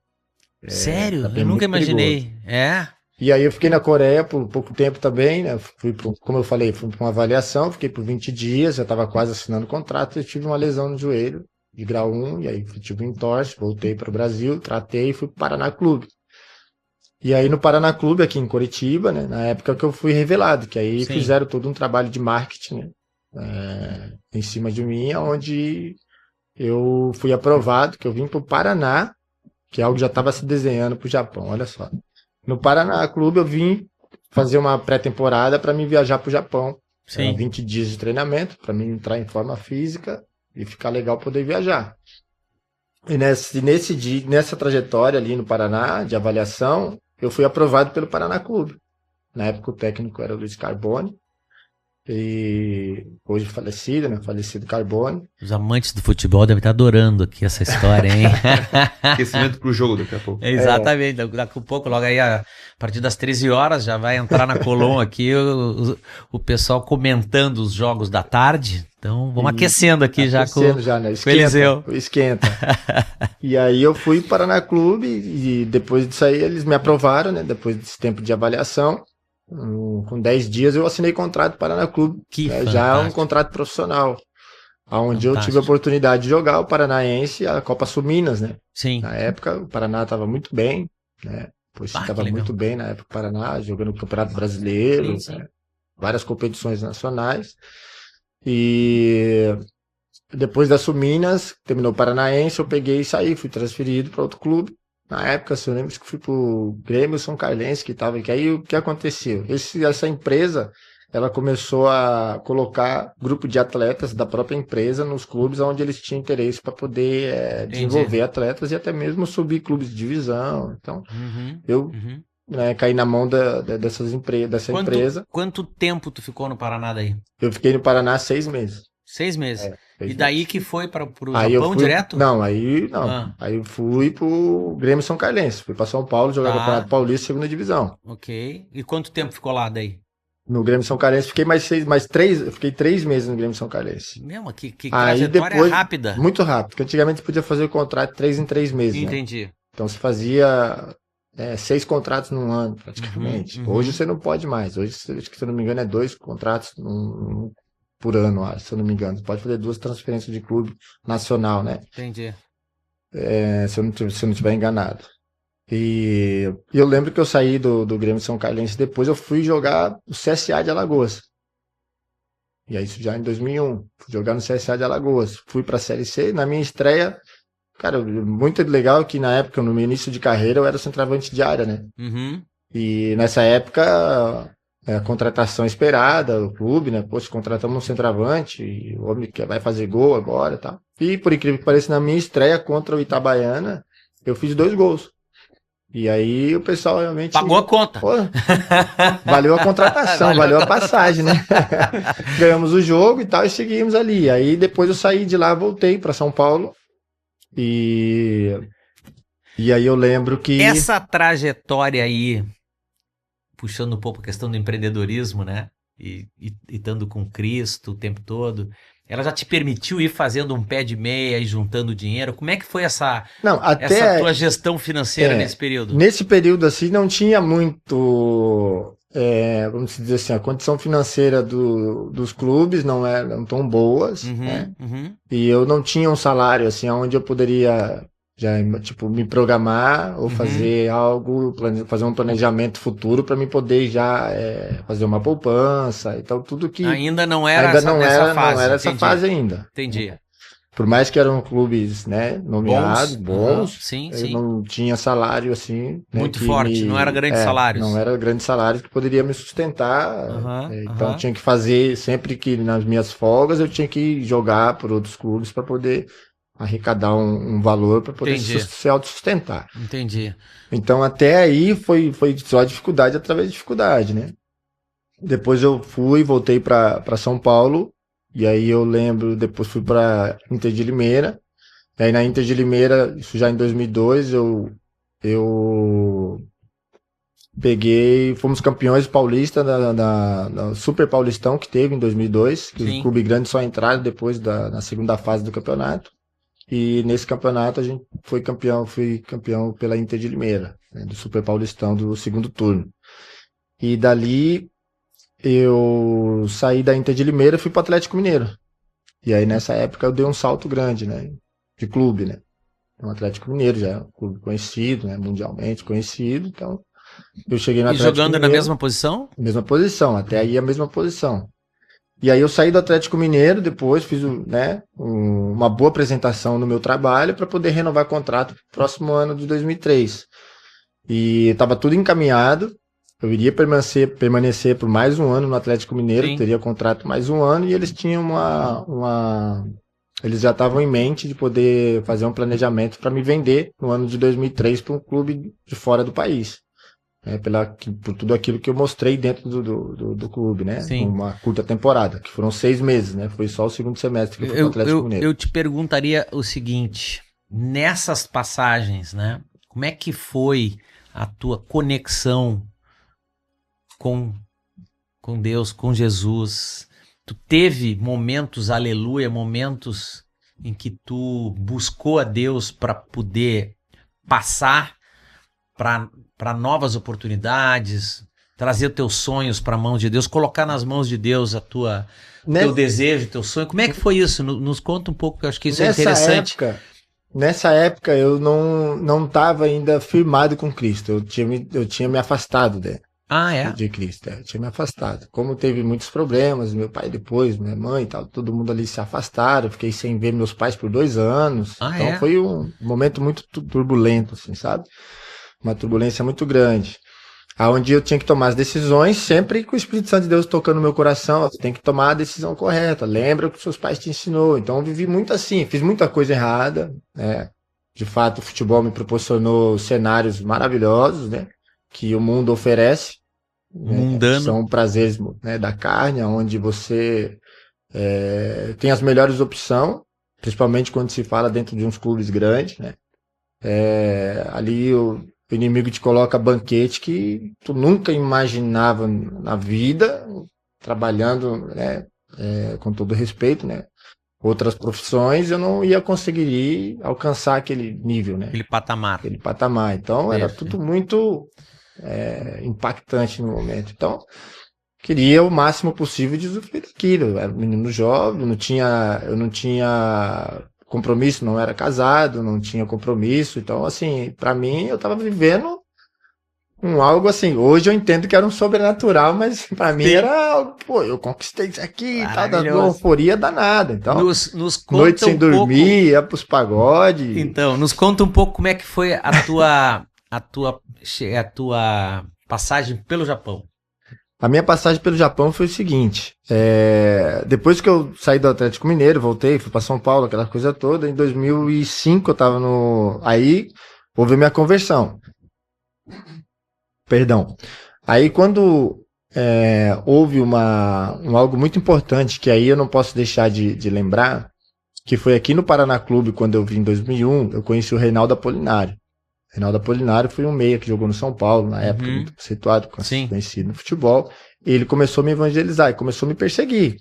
Sério? tá Eu nunca muito imaginei. perigoso. É? E aí eu fiquei na Coreia por pouco tempo também, né? Como eu falei, fui para uma avaliação, fiquei por 20 dias, já estava quase assinando o contrato, e tive uma lesão no joelho, de grau 1, e aí tive um entorse, voltei para o Brasil, tratei e fui para o Paraná Clube. E aí no Paraná Clube, aqui em Curitiba, né? Na época que eu fui revelado, que aí Sim. fizeram todo um trabalho de marketing, né? Em cima de mim, onde eu fui aprovado, que eu vim para o Paraná, que é algo que já estava se desenhando para o Japão, olha só. No Paraná Clube eu vim fazer uma pré-temporada para mim viajar para o Japão. Sim. Era 20 dias de treinamento para mim entrar em forma física e ficar legal poder viajar. E nessa trajetória ali no Paraná, de avaliação, eu fui aprovado pelo Paraná Clube. Na época o técnico era o Luiz Carbone, e hoje falecido, né? Falecido Carbone. Os amantes do futebol devem estar adorando aqui essa história, hein? Aquecimento pro jogo daqui a pouco. Exatamente. Daqui a pouco, logo aí, a partir das 13 horas, já vai entrar na Colom aqui o pessoal comentando os jogos da tarde. Então, vamos aquecendo aqui já com né? o Eliseu. Esquenta. E aí eu fui para o Paraná Clube e depois disso aí eles me aprovaram, né? Depois desse tempo de avaliação. Com 10 dias eu assinei contrato para o Paraná Clube. Que já um contrato profissional. Onde eu tive a oportunidade de jogar o Paranaense, a Copa Sul Minas, né? Sim. Na época o Paraná estava muito bem, né? Pois Ah, que estava legal. muito bem na época do Paraná, jogando o Campeonato Brasileiro, Sim, sim. né, várias competições nacionais. E depois da Suminas, terminou o Paranaense, eu peguei e saí, fui transferido para outro clube. Na época, se eu lembro que fui pro Grêmio São Carlense, que estava aqui. Aí o que aconteceu? Essa empresa, ela começou a colocar grupo de atletas da própria empresa nos clubes onde eles tinham interesse para poder Entendi. desenvolver atletas e até mesmo subir clubes de divisão. Então, Uhum, eu uhum. caí na mão dessa empresa. Quanto tempo tu ficou no Paraná daí? Eu fiquei no Paraná 6 meses. 6 meses. É, E 6 daí meses. que foi para o Aí eu Japão fui. direto? Não, aí não. Ah, Aí eu fui pro Grêmio São Carlense. Fui pra São Paulo jogar Tá. Campeonato Paulista, segunda divisão. ok. E quanto tempo ficou lá daí? No Grêmio São Carlense fiquei mais 3. Eu fiquei 3 meses no Grêmio São Carlense. Mesmo, que Aí trajetória depois. rápida. Muito rápido, porque antigamente você podia fazer o contrato 3 em 3 meses, né? Entendi. Então você fazia 6 contratos num ano, praticamente. Uhum, uhum. Hoje você não pode mais. Hoje, acho que, se eu não me engano, é 2 contratos por ano, acho, se eu não me engano. Você pode fazer 2 transferências de clube nacional, né? Entendi. Se eu não estiver enganado. E eu lembro que eu saí do Grêmio São Carlense, depois eu fui jogar o CSA de Alagoas. E aí isso já em 2001. Fui jogar no CSA de Alagoas. Fui pra Série C, na minha estreia, cara, muito legal que na época, no meu início de carreira, eu era centroavante de área, né? Uhum. E nessa época, a contratação esperada, o clube, né? Poxa, contratamos um centroavante, e o homem que vai fazer gol agora e tal. E por incrível que pareça, na minha estreia contra o Itabaiana, eu fiz 2 gols. E aí o pessoal realmente... Pagou a conta. Pô, valeu a contratação, valeu a passagem, né? Ganhamos o jogo e tal, e seguimos ali. Aí depois eu saí de lá, voltei para São Paulo. E aí eu lembro que... Essa trajetória aí, puxando um pouco a questão do empreendedorismo, né? E estando com Cristo o tempo todo, ela já te permitiu ir fazendo um pé de meia e juntando dinheiro? Como é que foi essa Não, até tua gestão financeira nesse período? nesse período assim não tinha muito, vamos dizer assim, a condição financeira dos clubes não eram tão boas, né? Uhum. E eu não tinha um salário assim onde eu poderia já tipo me programar ou fazer algo, fazer um planejamento futuro para me poder já fazer uma poupança, então tudo que Ainda não era ainda essa, não nessa era, fase. não era essa Entendi. fase ainda. Entendi. Por mais que eram clubes, né, nomeados, bons, Sim, eu sim. não tinha salário assim, né, Muito que forte, não era grandes salários. Não era grandes salários que poderia me sustentar. Então eu tinha que fazer sempre que nas minhas folgas eu tinha que jogar por outros clubes para poder arrecadar um valor para poder se autossustentar. Entendi. Então até aí foi só dificuldade através de dificuldade, né? Depois eu voltei para São Paulo. E aí eu lembro, depois fui para Inter de Limeira. E aí na Inter de Limeira, isso já em 2002, eu peguei, fomos campeões paulistas da Super Paulistão que teve em 2002, que os clubes grandes só entraram depois na segunda fase do campeonato. E nesse campeonato a gente fui campeão pela Inter de Limeira, né, do Super Paulistão do segundo turno. E dali eu saí da Inter de Limeira e fui para o Atlético Mineiro. E aí nessa época eu dei um salto grande, né, de clube, né. O Atlético Mineiro já é um clube conhecido, né, mundialmente conhecido, então eu cheguei no Atlético jogando Mineiro, na mesma posição? Mesma posição, até aí a mesma posição. E aí eu saí do Atlético Mineiro, depois fiz uma boa apresentação no meu trabalho para poder renovar contrato pro próximo ano de 2003. E estava tudo encaminhado. Eu iria permanecer por mais um ano no Atlético Mineiro, teria contrato mais um ano, e eles tinham eles já estavam em mente de poder fazer um planejamento para me vender no ano de 2003 para um clube de fora do país. Por tudo aquilo que eu mostrei dentro do clube, né? Sim. Uma curta temporada, que foram 6 meses, né? Foi só o segundo semestre que eu fui para o Atlético Mineiro. Eu te perguntaria o seguinte, nessas passagens, né? Como é que foi a tua conexão com Deus, com Jesus? Tu teve momentos, aleluia, momentos em que tu buscou a Deus para poder passar para novas oportunidades, trazer teus sonhos para a mão de Deus, colocar nas mãos de Deus teu desejo, teu sonho. Como é que foi isso? Nos conta um pouco, que eu acho que isso é interessante. Época, nessa época eu não estava ainda firmado com Cristo. Eu tinha me afastado Ah, é? de Cristo. Eu tinha me afastado. Como teve muitos problemas, meu pai depois, minha mãe e tal, todo mundo ali se afastaram. Eu fiquei sem ver meus pais por 2 anos. Ah, Então é? foi um momento muito turbulento, assim, sabe? Uma turbulência muito grande. Aonde eu tinha que tomar as decisões, sempre com o Espírito Santo de Deus tocando no meu coração. Você tem que tomar a decisão correta. Lembra o que seus pais te ensinou. Então eu vivi muito assim, fiz muita coisa errada, né? De fato, o futebol me proporcionou cenários maravilhosos, né? Que o mundo oferece, né? Mundano. São prazeres, né, da carne, onde você tem as melhores opções, principalmente quando se fala dentro de uns clubes grandes, né? Ali o inimigo te coloca banquete que tu nunca imaginava na vida, trabalhando, né, com todo respeito, né? Outras profissões eu não ia conseguir alcançar aquele nível, né? Aquele patamar. Aquele patamar. Então era Perfeito. tudo muito impactante no momento. Então queria o máximo possível de usufruir daquilo. Eu era um menino jovem, eu não tinha compromisso, não era casado, não tinha compromisso. Então, assim, para mim, eu estava vivendo algo assim. Hoje eu entendo que era um sobrenatural, mas para mim Sim. era algo, pô, eu conquistei isso aqui e tal, da Maravilhoso. euforia danada. Então, Nos conta noite sem um pouco. dormir, ia pros pagodes. Então, nos conta um pouco como é que foi a tua passagem pelo Japão. A minha passagem pelo Japão foi o seguinte: depois que eu saí do Atlético Mineiro, voltei, fui para São Paulo, aquela coisa toda. Em 2005 eu tava aí houve a minha conversão. Perdão. Aí quando houve algo muito importante que aí eu não posso deixar de lembrar, que foi aqui no Paraná Clube, quando eu vim em 2001, eu conheci o Reinaldo Apolinário. Reinaldo Apolinário foi um meia que jogou no São Paulo, na época, muito conceituado, Sim. conhecido no futebol. E ele começou a me evangelizar e começou a me perseguir.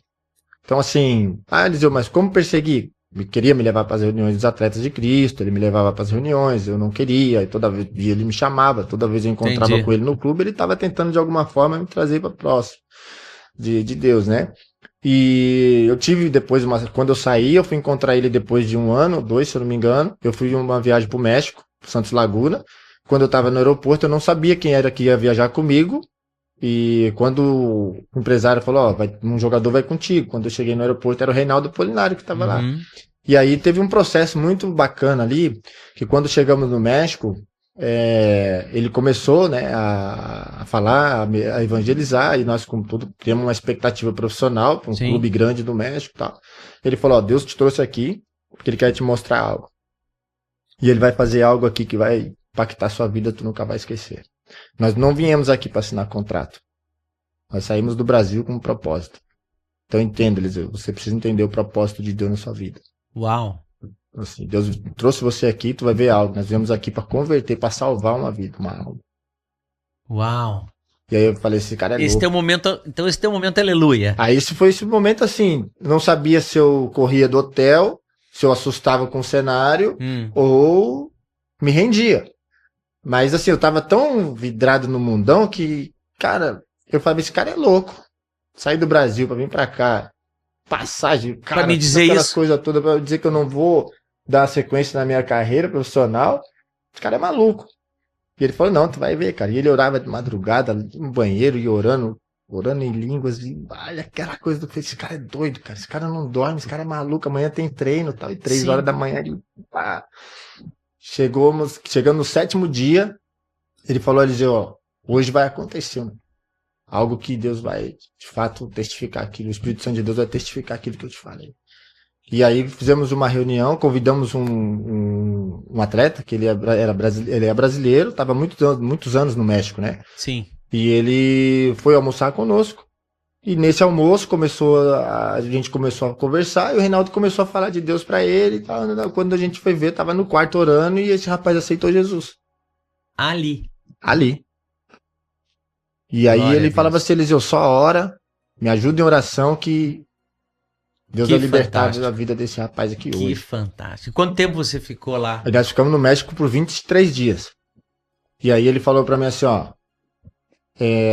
Então, assim, Eliseu, mas como perseguir? Ele queria me levar para as reuniões dos atletas de Cristo, ele me levava para as reuniões, eu não queria, e toda vez ele me chamava, toda vez eu encontrava Entendi. com ele no clube, ele estava tentando de alguma forma me trazer para próximo de Deus, né? E eu tive depois, quando eu saí, eu fui encontrar ele depois de 1 ano, 2, se eu não me engano. Eu fui em uma viagem para o México, Santos Laguna. Quando eu estava no aeroporto, eu não sabia quem era que ia viajar comigo. E quando o empresário falou, um jogador vai contigo. Quando eu cheguei no aeroporto, era o Reinaldo Apolinário que estava lá. E aí teve um processo muito bacana ali, que quando chegamos no México, ele começou, né, a falar, a evangelizar, e nós com tudo temos uma expectativa profissional para um Sim. clube grande do México e tal. Ele falou, Deus te trouxe aqui porque ele quer te mostrar algo. E ele vai fazer algo aqui que vai impactar sua vida, tu nunca vai esquecer. Nós não viemos aqui para assinar contrato. Nós saímos do Brasil com um propósito. Então entenda, Eliseu, você precisa entender o propósito de Deus na sua vida. Uau. Assim, Deus trouxe você aqui, tu vai ver algo. Nós viemos aqui para converter, para salvar uma vida, uma alma. Uau. E aí eu falei, esse cara é Esse louco. teu momento, então esse teu momento, aleluia. Aí esse momento assim, não sabia se eu corria do hotel, se eu assustava com o cenário, ou me rendia. Mas assim, eu tava tão vidrado no mundão que, cara, eu falei, esse cara é louco. Sair do Brasil pra vir pra cá, passagem, cara, Pra me dizer aquelas isso. coisas todas, pra dizer que eu não vou dar sequência na minha carreira profissional, esse cara é maluco. E ele falou, não, tu vai ver, cara. E ele orava de madrugada no banheiro e orando em línguas, e olha aquela coisa do esse cara é doido, cara. Esse cara não dorme, esse cara é maluco, amanhã tem treino, tal, e 3 Sim. horas da manhã ele pá. Chegando no 7º dia, ele falou, Eliseu, ó, hoje vai acontecer, né? Algo que Deus vai, de fato, testificar aquilo. O Espírito Santo de Deus vai testificar aquilo que eu te falei. E aí fizemos uma reunião, convidamos um atleta, que ele é brasileiro, estava muitos anos no México, né? Sim. E ele foi almoçar conosco. E nesse almoço a gente começou a conversar e o Reinaldo começou a falar de Deus para ele. E tal. Quando a gente foi ver, estava no quarto orando e esse rapaz aceitou Jesus. Ali. E aí Glória a ele Deus. falava assim, Eliseu, só ora, me ajuda em oração que Deus Que vai libertar fantástico. a vida desse rapaz aqui Que hoje. fantástico. Quanto tempo você ficou lá? Aí nós ficamos no México por 23 dias. E aí ele falou pra mim assim, ó,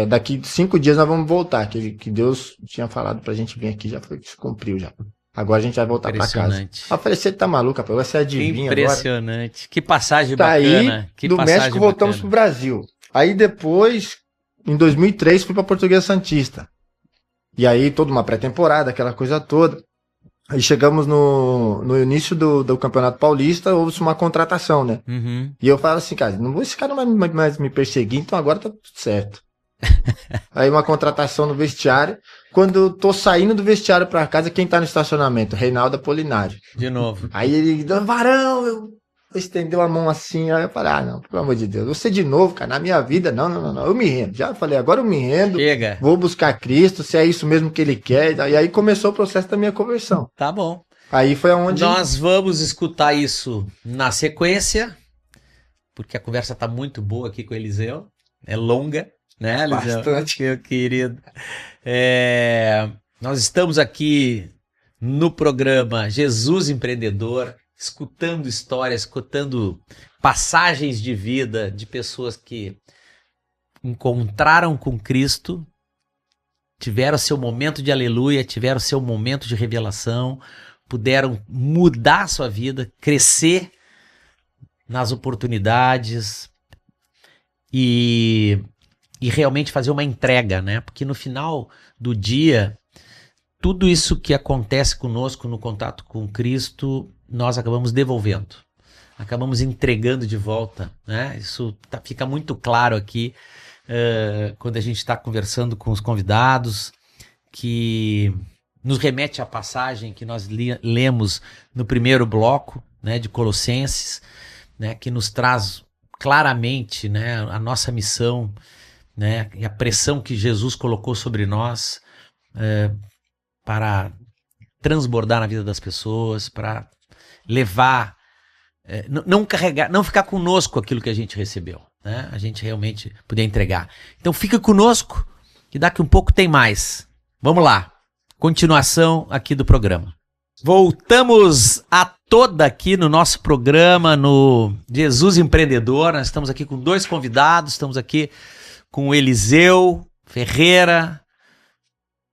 daqui 5 dias nós vamos voltar, que Deus tinha falado pra gente vir aqui, já foi, se cumpriu já. Agora a gente vai voltar pra casa. Impressionante. Eu falei, você tá maluco, rapaz? Você adivinha agora? Impressionante. Que passagem Tá bacana. aí, Que do passagem México voltamos bacana. pro Brasil. Aí depois, em 2003, fui pra Portuguesa Santista. E aí, toda uma pré-temporada, aquela coisa toda. Aí chegamos no início do Campeonato Paulista, houve uma contratação, né? Uhum. E eu falo assim, cara, esse cara não vai mais me perseguir, então agora tá tudo certo. Aí uma contratação no vestiário. Quando eu tô saindo do vestiário pra casa, quem tá no estacionamento? Reinaldo Apolinário. De novo. Aí ele, Varão, eu estendeu a mão assim, aí eu falei, não, pelo amor de Deus, você de novo, cara, na minha vida, não, eu me rendo. Já falei, agora eu me rendo, Chega. vou buscar Cristo, se é isso mesmo que ele quer. E aí começou o processo da minha conversão. Tá bom. Aí foi onde... Nós vamos escutar isso na sequência, porque a conversa tá muito boa aqui com o Eliseu. É longa, né, Eliseu? Bastante. Meu querido. Nós estamos aqui no programa Jesus Empreendedor, escutando histórias, escutando passagens de vida de pessoas que encontraram com Cristo, tiveram seu momento de aleluia, tiveram seu momento de revelação, puderam mudar a sua vida, crescer nas oportunidades e realmente fazer uma entrega, né? Porque no final do dia, tudo isso que acontece conosco no contato com Cristo, nós acabamos devolvendo, acabamos entregando de volta, né? Isso fica muito claro aqui quando a gente está conversando com os convidados, que nos remete à passagem que nós lemos no primeiro bloco, né, de Colossenses, né, que nos traz claramente, né, a nossa missão, né, e a pressão que Jesus colocou sobre nós para transbordar na vida das pessoas, para levar, não carregar, não ficar conosco aquilo que a gente recebeu, né, a gente realmente poder entregar. Então fica conosco, que daqui um pouco tem mais. Vamos lá, continuação aqui do programa. Voltamos a toda aqui no nosso programa, no Jesus Empreendedor. Nós estamos aqui com dois convidados, estamos aqui com o Eliseu Ferreira,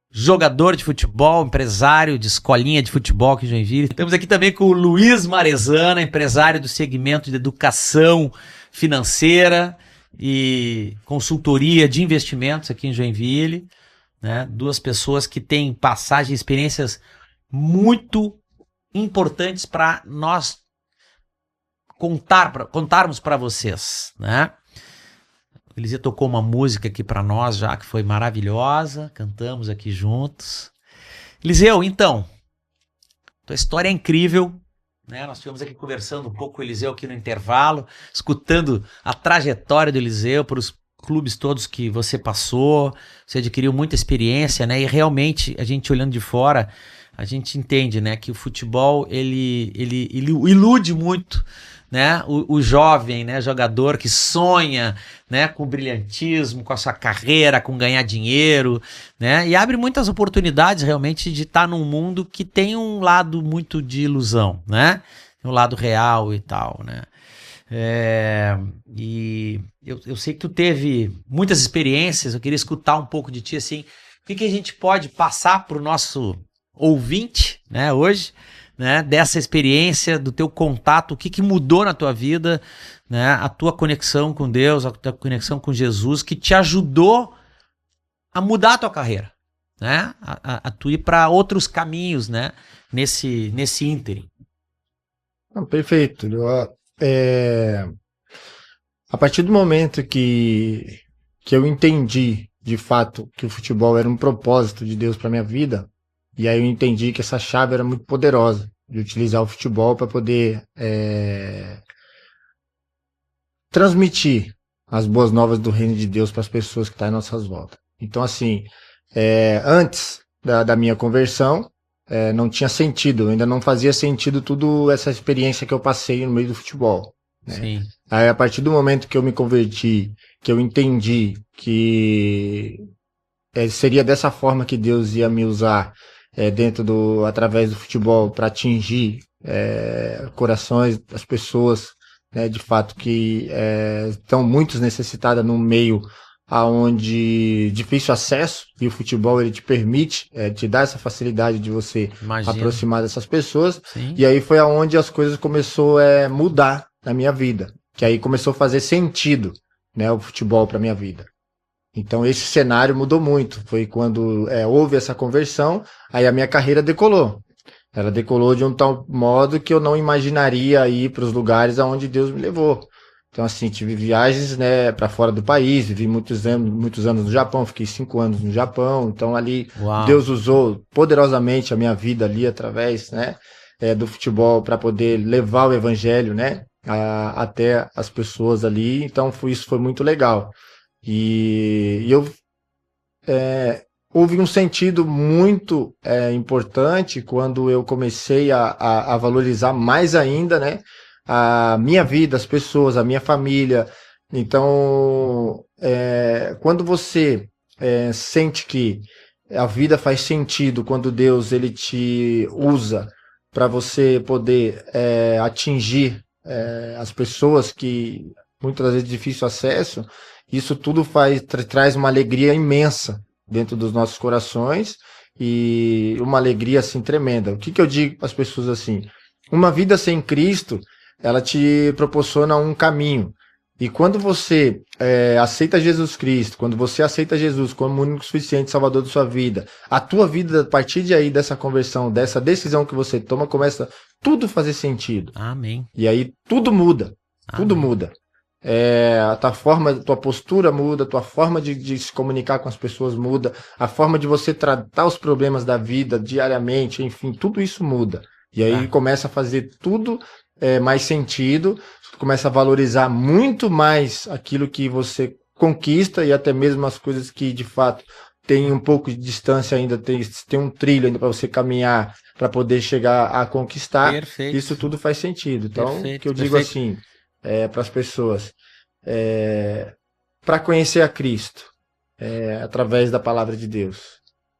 jogador de futebol, empresário de escolinha de futebol aqui em Joinville. Estamos aqui também com o Luiz Marezana, empresário do segmento de educação financeira e consultoria de investimentos aqui em Joinville, né? Duas pessoas que têm passagem e experiências muito importantes para nós contarmos para vocês, né? Eliseu tocou uma música aqui para nós já, que foi maravilhosa, cantamos aqui juntos. Eliseu, então, tua história é incrível, né? Nós estivemos aqui conversando um pouco com o Eliseu aqui no intervalo, escutando a trajetória do Eliseu para os clubes todos que você passou, você adquiriu muita experiência, né? E realmente, a gente olhando de fora, a gente entende, né, que o futebol ele ilude muito, né, o jovem, né, jogador que sonha, né, com brilhantismo, com a sua carreira, com ganhar dinheiro, né, e abre muitas oportunidades realmente de estar num mundo que tem um lado muito de ilusão, né, um lado real e tal, né. E eu sei que tu teve muitas experiências, eu queria escutar um pouco de ti, assim, o que a gente pode passar para o nosso ouvinte, né, hoje, né, dessa experiência, do teu contato, o que mudou na tua vida, né, a tua conexão com Deus, a tua conexão com Jesus, que te ajudou a mudar a tua carreira, né, a tu ir para outros caminhos, né, nesse ínterim. Perfeito. A partir do momento que eu entendi, de fato, que o futebol era um propósito de Deus para minha vida, e aí eu entendi que essa chave era muito poderosa, de utilizar o futebol para poder transmitir as boas novas do reino de Deus para as pessoas que estão em nossas voltas. Então, assim, antes da minha conversão, não tinha sentido, ainda não fazia sentido toda essa experiência que eu passei no meio do futebol, né? Sim. Aí, a partir do momento que eu me converti, que eu entendi que seria dessa forma que Deus ia me usar através do futebol para atingir corações das pessoas, né, de fato que estão muito necessitadas no meio aonde difícil acesso, e o futebol ele te permite, te dá essa facilidade de você Imagina. aproximar dessas pessoas. Sim. E aí foi aonde as coisas começou a mudar na minha vida, que aí começou a fazer sentido, né, o futebol para minha vida. Então esse cenário mudou muito. Foi quando houve essa conversão, aí a minha carreira decolou. Ela decolou de um tal modo que eu não imaginaria ir para os lugares aonde Deus me levou. Então, assim, tive viagens, né, para fora do país, vivi muitos anos no Japão, fiquei 5 anos no Japão. Então, ali, Uau. Deus usou poderosamente a minha vida ali através, né, do futebol para poder levar o evangelho, né, até as pessoas ali. Então, isso foi muito legal. E houve um sentido muito importante quando eu comecei a valorizar mais ainda, né, a minha vida, as pessoas, a minha família. Então, quando você sente que a vida faz sentido, quando Deus ele te usa para você poder atingir as pessoas que muitas vezes difícil acesso, isso tudo traz uma alegria imensa dentro dos nossos corações e uma alegria assim tremenda. O que eu digo para as pessoas assim? Uma vida sem Cristo, ela te proporciona um caminho. E quando você aceita Jesus Cristo, quando você aceita Jesus como o único suficiente Salvador da sua vida, a tua vida, a partir de aí, dessa conversão, dessa decisão que você toma, começa tudo a fazer sentido. Amém. E aí tudo muda. Tudo Amém. muda. A tua forma, a tua postura muda, a tua forma de se comunicar com as pessoas muda, a forma de você tratar os problemas da vida diariamente, enfim, tudo isso muda. E aí começa a fazer tudo mais sentido, começa a valorizar muito mais aquilo que você conquista e até mesmo as coisas que de fato tem um pouco de distância ainda, tem um trilho ainda para você caminhar para poder chegar a conquistar. Perfeito. Isso tudo faz sentido. Então, Perfeito, o que eu digo assim para as pessoas, para conhecer a Cristo através da palavra de Deus.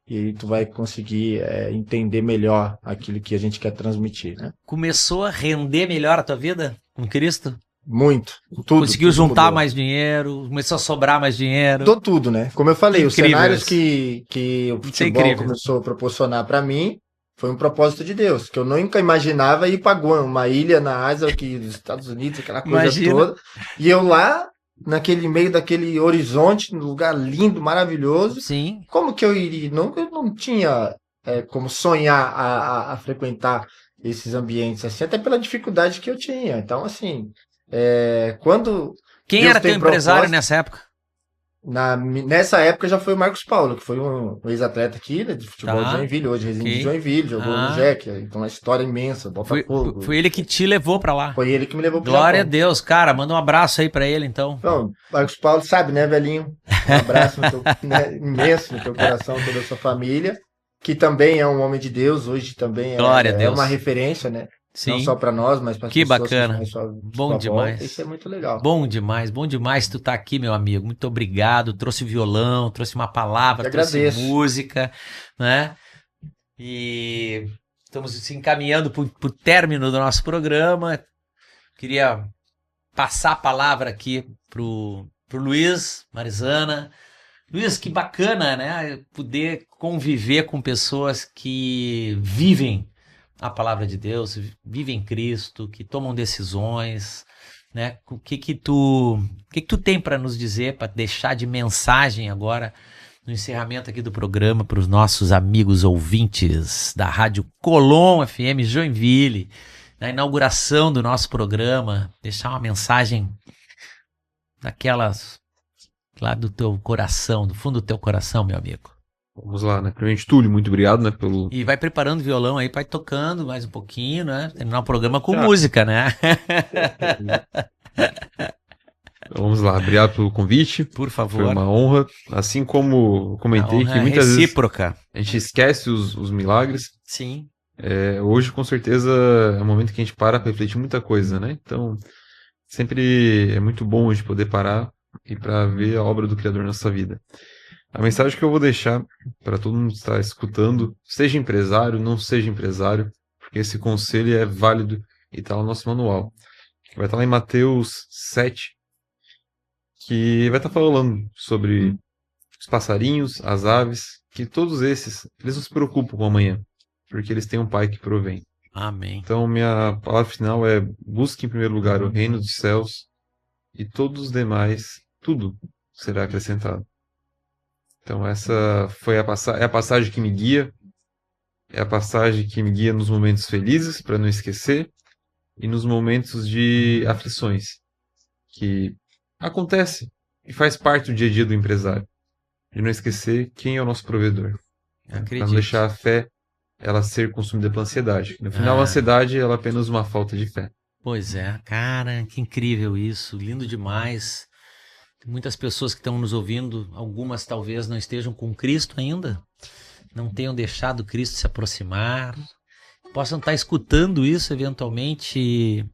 E aí tu vai conseguir entender melhor aquilo que a gente quer transmitir, né? Começou a render melhor a tua vida com Cristo? Muito. Tudo. Conseguiu tudo juntar mudou. mais dinheiro, começou a sobrar mais dinheiro. Mudou tudo, né? Como eu falei, os Incrível cenários isso. que o Isso é futebol incrível. começou a proporcionar para mim foi um propósito de Deus, que eu nunca imaginava ir para Guam, uma ilha na Ásia, aqui dos Estados Unidos, aquela coisa Imagina. toda. E eu lá, naquele meio daquele horizonte, num lugar lindo, maravilhoso. Sim. Como que eu iria? Eu não tinha como sonhar a frequentar esses ambientes, assim, até pela dificuldade que eu tinha. Então, assim, quando Quem Deus era teu tem empresário propósito, nessa época? nessa época já foi o Marcos Paulo, que foi um ex-atleta aqui, né, de futebol Tá. de Joinville, hoje reside Ok. em Joinville, jogou Ah. no Jack, então uma história imensa, Foi, Botafogo. foi ele que te levou pra lá. Foi ele que me levou pro Glória a Japão. Deus, cara. Manda um abraço aí pra ele, então. Então, Marcos Paulo sabe, né, velhinho? Um abraço imenso no teu coração, toda a sua família, que também é um homem de Deus, hoje também Glória a é Deus. uma referência, né? Não Sim. só para nós, mas para as Que pessoas bacana. que estão à Bom sua demais. volta. Isso é muito legal. Bom demais tu tá aqui, meu amigo. Muito obrigado. Trouxe violão, trouxe uma palavra, Eu trouxe agradeço. música, né? E estamos se encaminhando pro término do nosso programa. Queria passar a palavra aqui pro Luiz, Marizana. Luiz, que bacana, né? Poder conviver com pessoas que vivem a palavra de Deus, vivem Cristo, que tomam decisões, né? O que tu tem para nos dizer, para deixar de mensagem agora no encerramento aqui do programa para os nossos amigos ouvintes da Rádio Colom FM Joinville, na inauguração do nosso programa, deixar uma mensagem daquelas lá do teu coração, do fundo do teu coração, meu amigo. Vamos lá, né? Primeiramente, Túlio, muito obrigado, né, pelo... E vai preparando o violão aí, vai tocando mais um pouquinho, né? Terminar o programa com Já. música, né? Vamos lá, obrigado pelo convite. Por Foi favor. uma honra. Assim como eu comentei, A honra que é muitas vezes recíproca. a gente esquece os milagres. Sim. Hoje, com certeza, é um momento que a gente para refletir muita coisa, né? Então, sempre é muito bom a gente poder parar e para ver a obra do Criador na nossa vida. A mensagem que eu vou deixar para todo mundo que está escutando, seja empresário, não seja empresário, porque esse conselho é válido e está lá no nosso manual. Vai estar lá em Mateus 7, que vai estar falando sobre os passarinhos, as aves, que todos esses, eles não se preocupam com amanhã, porque eles têm um Pai que provém. Amém. Então, minha palavra final é: busque em primeiro lugar o reino dos céus e todos os demais, tudo será acrescentado. Então, essa foi é a passagem que me guia, é a passagem que me guia nos momentos felizes, para não esquecer, e nos momentos de aflições, que acontece e faz parte do dia a dia do empresário. De não esquecer quem é o nosso provedor. Para não Acredito. deixar a fé ela ser consumida pela ansiedade. No final, Ah. a ansiedade ela é apenas uma falta de fé. Pois é, cara, que incrível isso, lindo demais. Tem muitas pessoas que estão nos ouvindo, algumas talvez não estejam com Cristo ainda, não tenham deixado Cristo se aproximar, possam estar escutando isso eventualmente e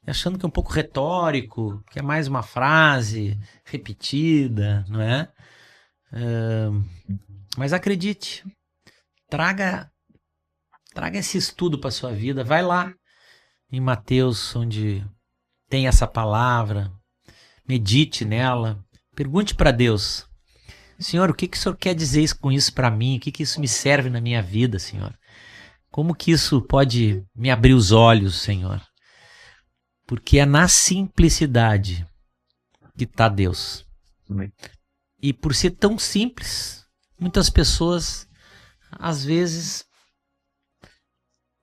achando que é um pouco retórico, que é mais uma frase repetida, não é? Mas acredite, traga esse estudo para sua vida, vai lá em Mateus, onde tem essa palavra, medite nela, pergunte para Deus: Senhor, o que o Senhor quer dizer com isso para mim? O que isso me serve na minha vida, Senhor? Como que isso pode me abrir os olhos, Senhor? Porque é na simplicidade que está Deus. Amém. E por ser tão simples, muitas pessoas, às vezes,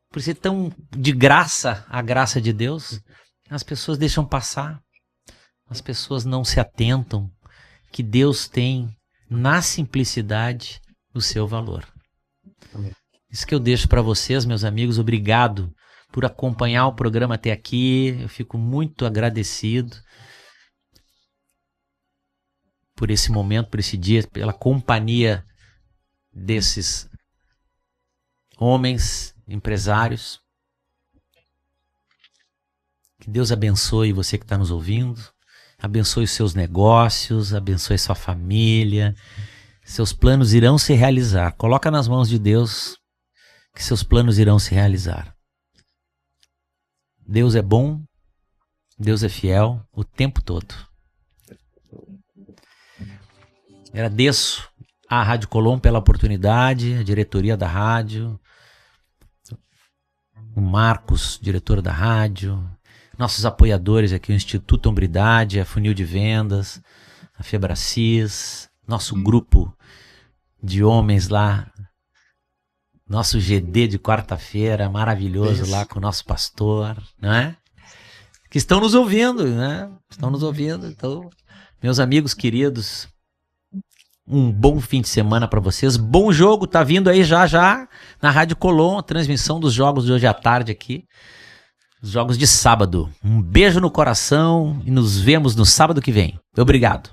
por ser tão de graça a graça de Deus, as pessoas deixam passar. As pessoas não se atentam que Deus tem na simplicidade o seu valor. Amém. Isso que eu deixo para vocês, meus amigos. Obrigado por acompanhar o programa até aqui. Eu fico muito agradecido por esse momento, por esse dia, pela companhia desses homens, empresários. Que Deus abençoe você que está nos ouvindo, abençoe os seus negócios, abençoe sua família. Seus planos irão se realizar. Coloca nas mãos de Deus que seus planos irão se realizar. Deus é bom, Deus é fiel o tempo todo. Agradeço à Rádio Colom pela oportunidade, a diretoria da rádio, o Marcos, diretor da rádio, nossos apoiadores aqui, o Instituto Hombridade, a Funil de Vendas, a Febracis, nosso grupo de homens lá, nosso GD de quarta-feira, maravilhoso lá com o nosso pastor, né? Que estão nos ouvindo, né? Estão nos ouvindo. Então, meus amigos queridos, um bom fim de semana para vocês. Bom jogo, tá vindo aí já na Rádio Colom, a transmissão dos jogos de hoje à tarde aqui. Os jogos de sábado. Um beijo no coração e nos vemos no sábado que vem. Obrigado.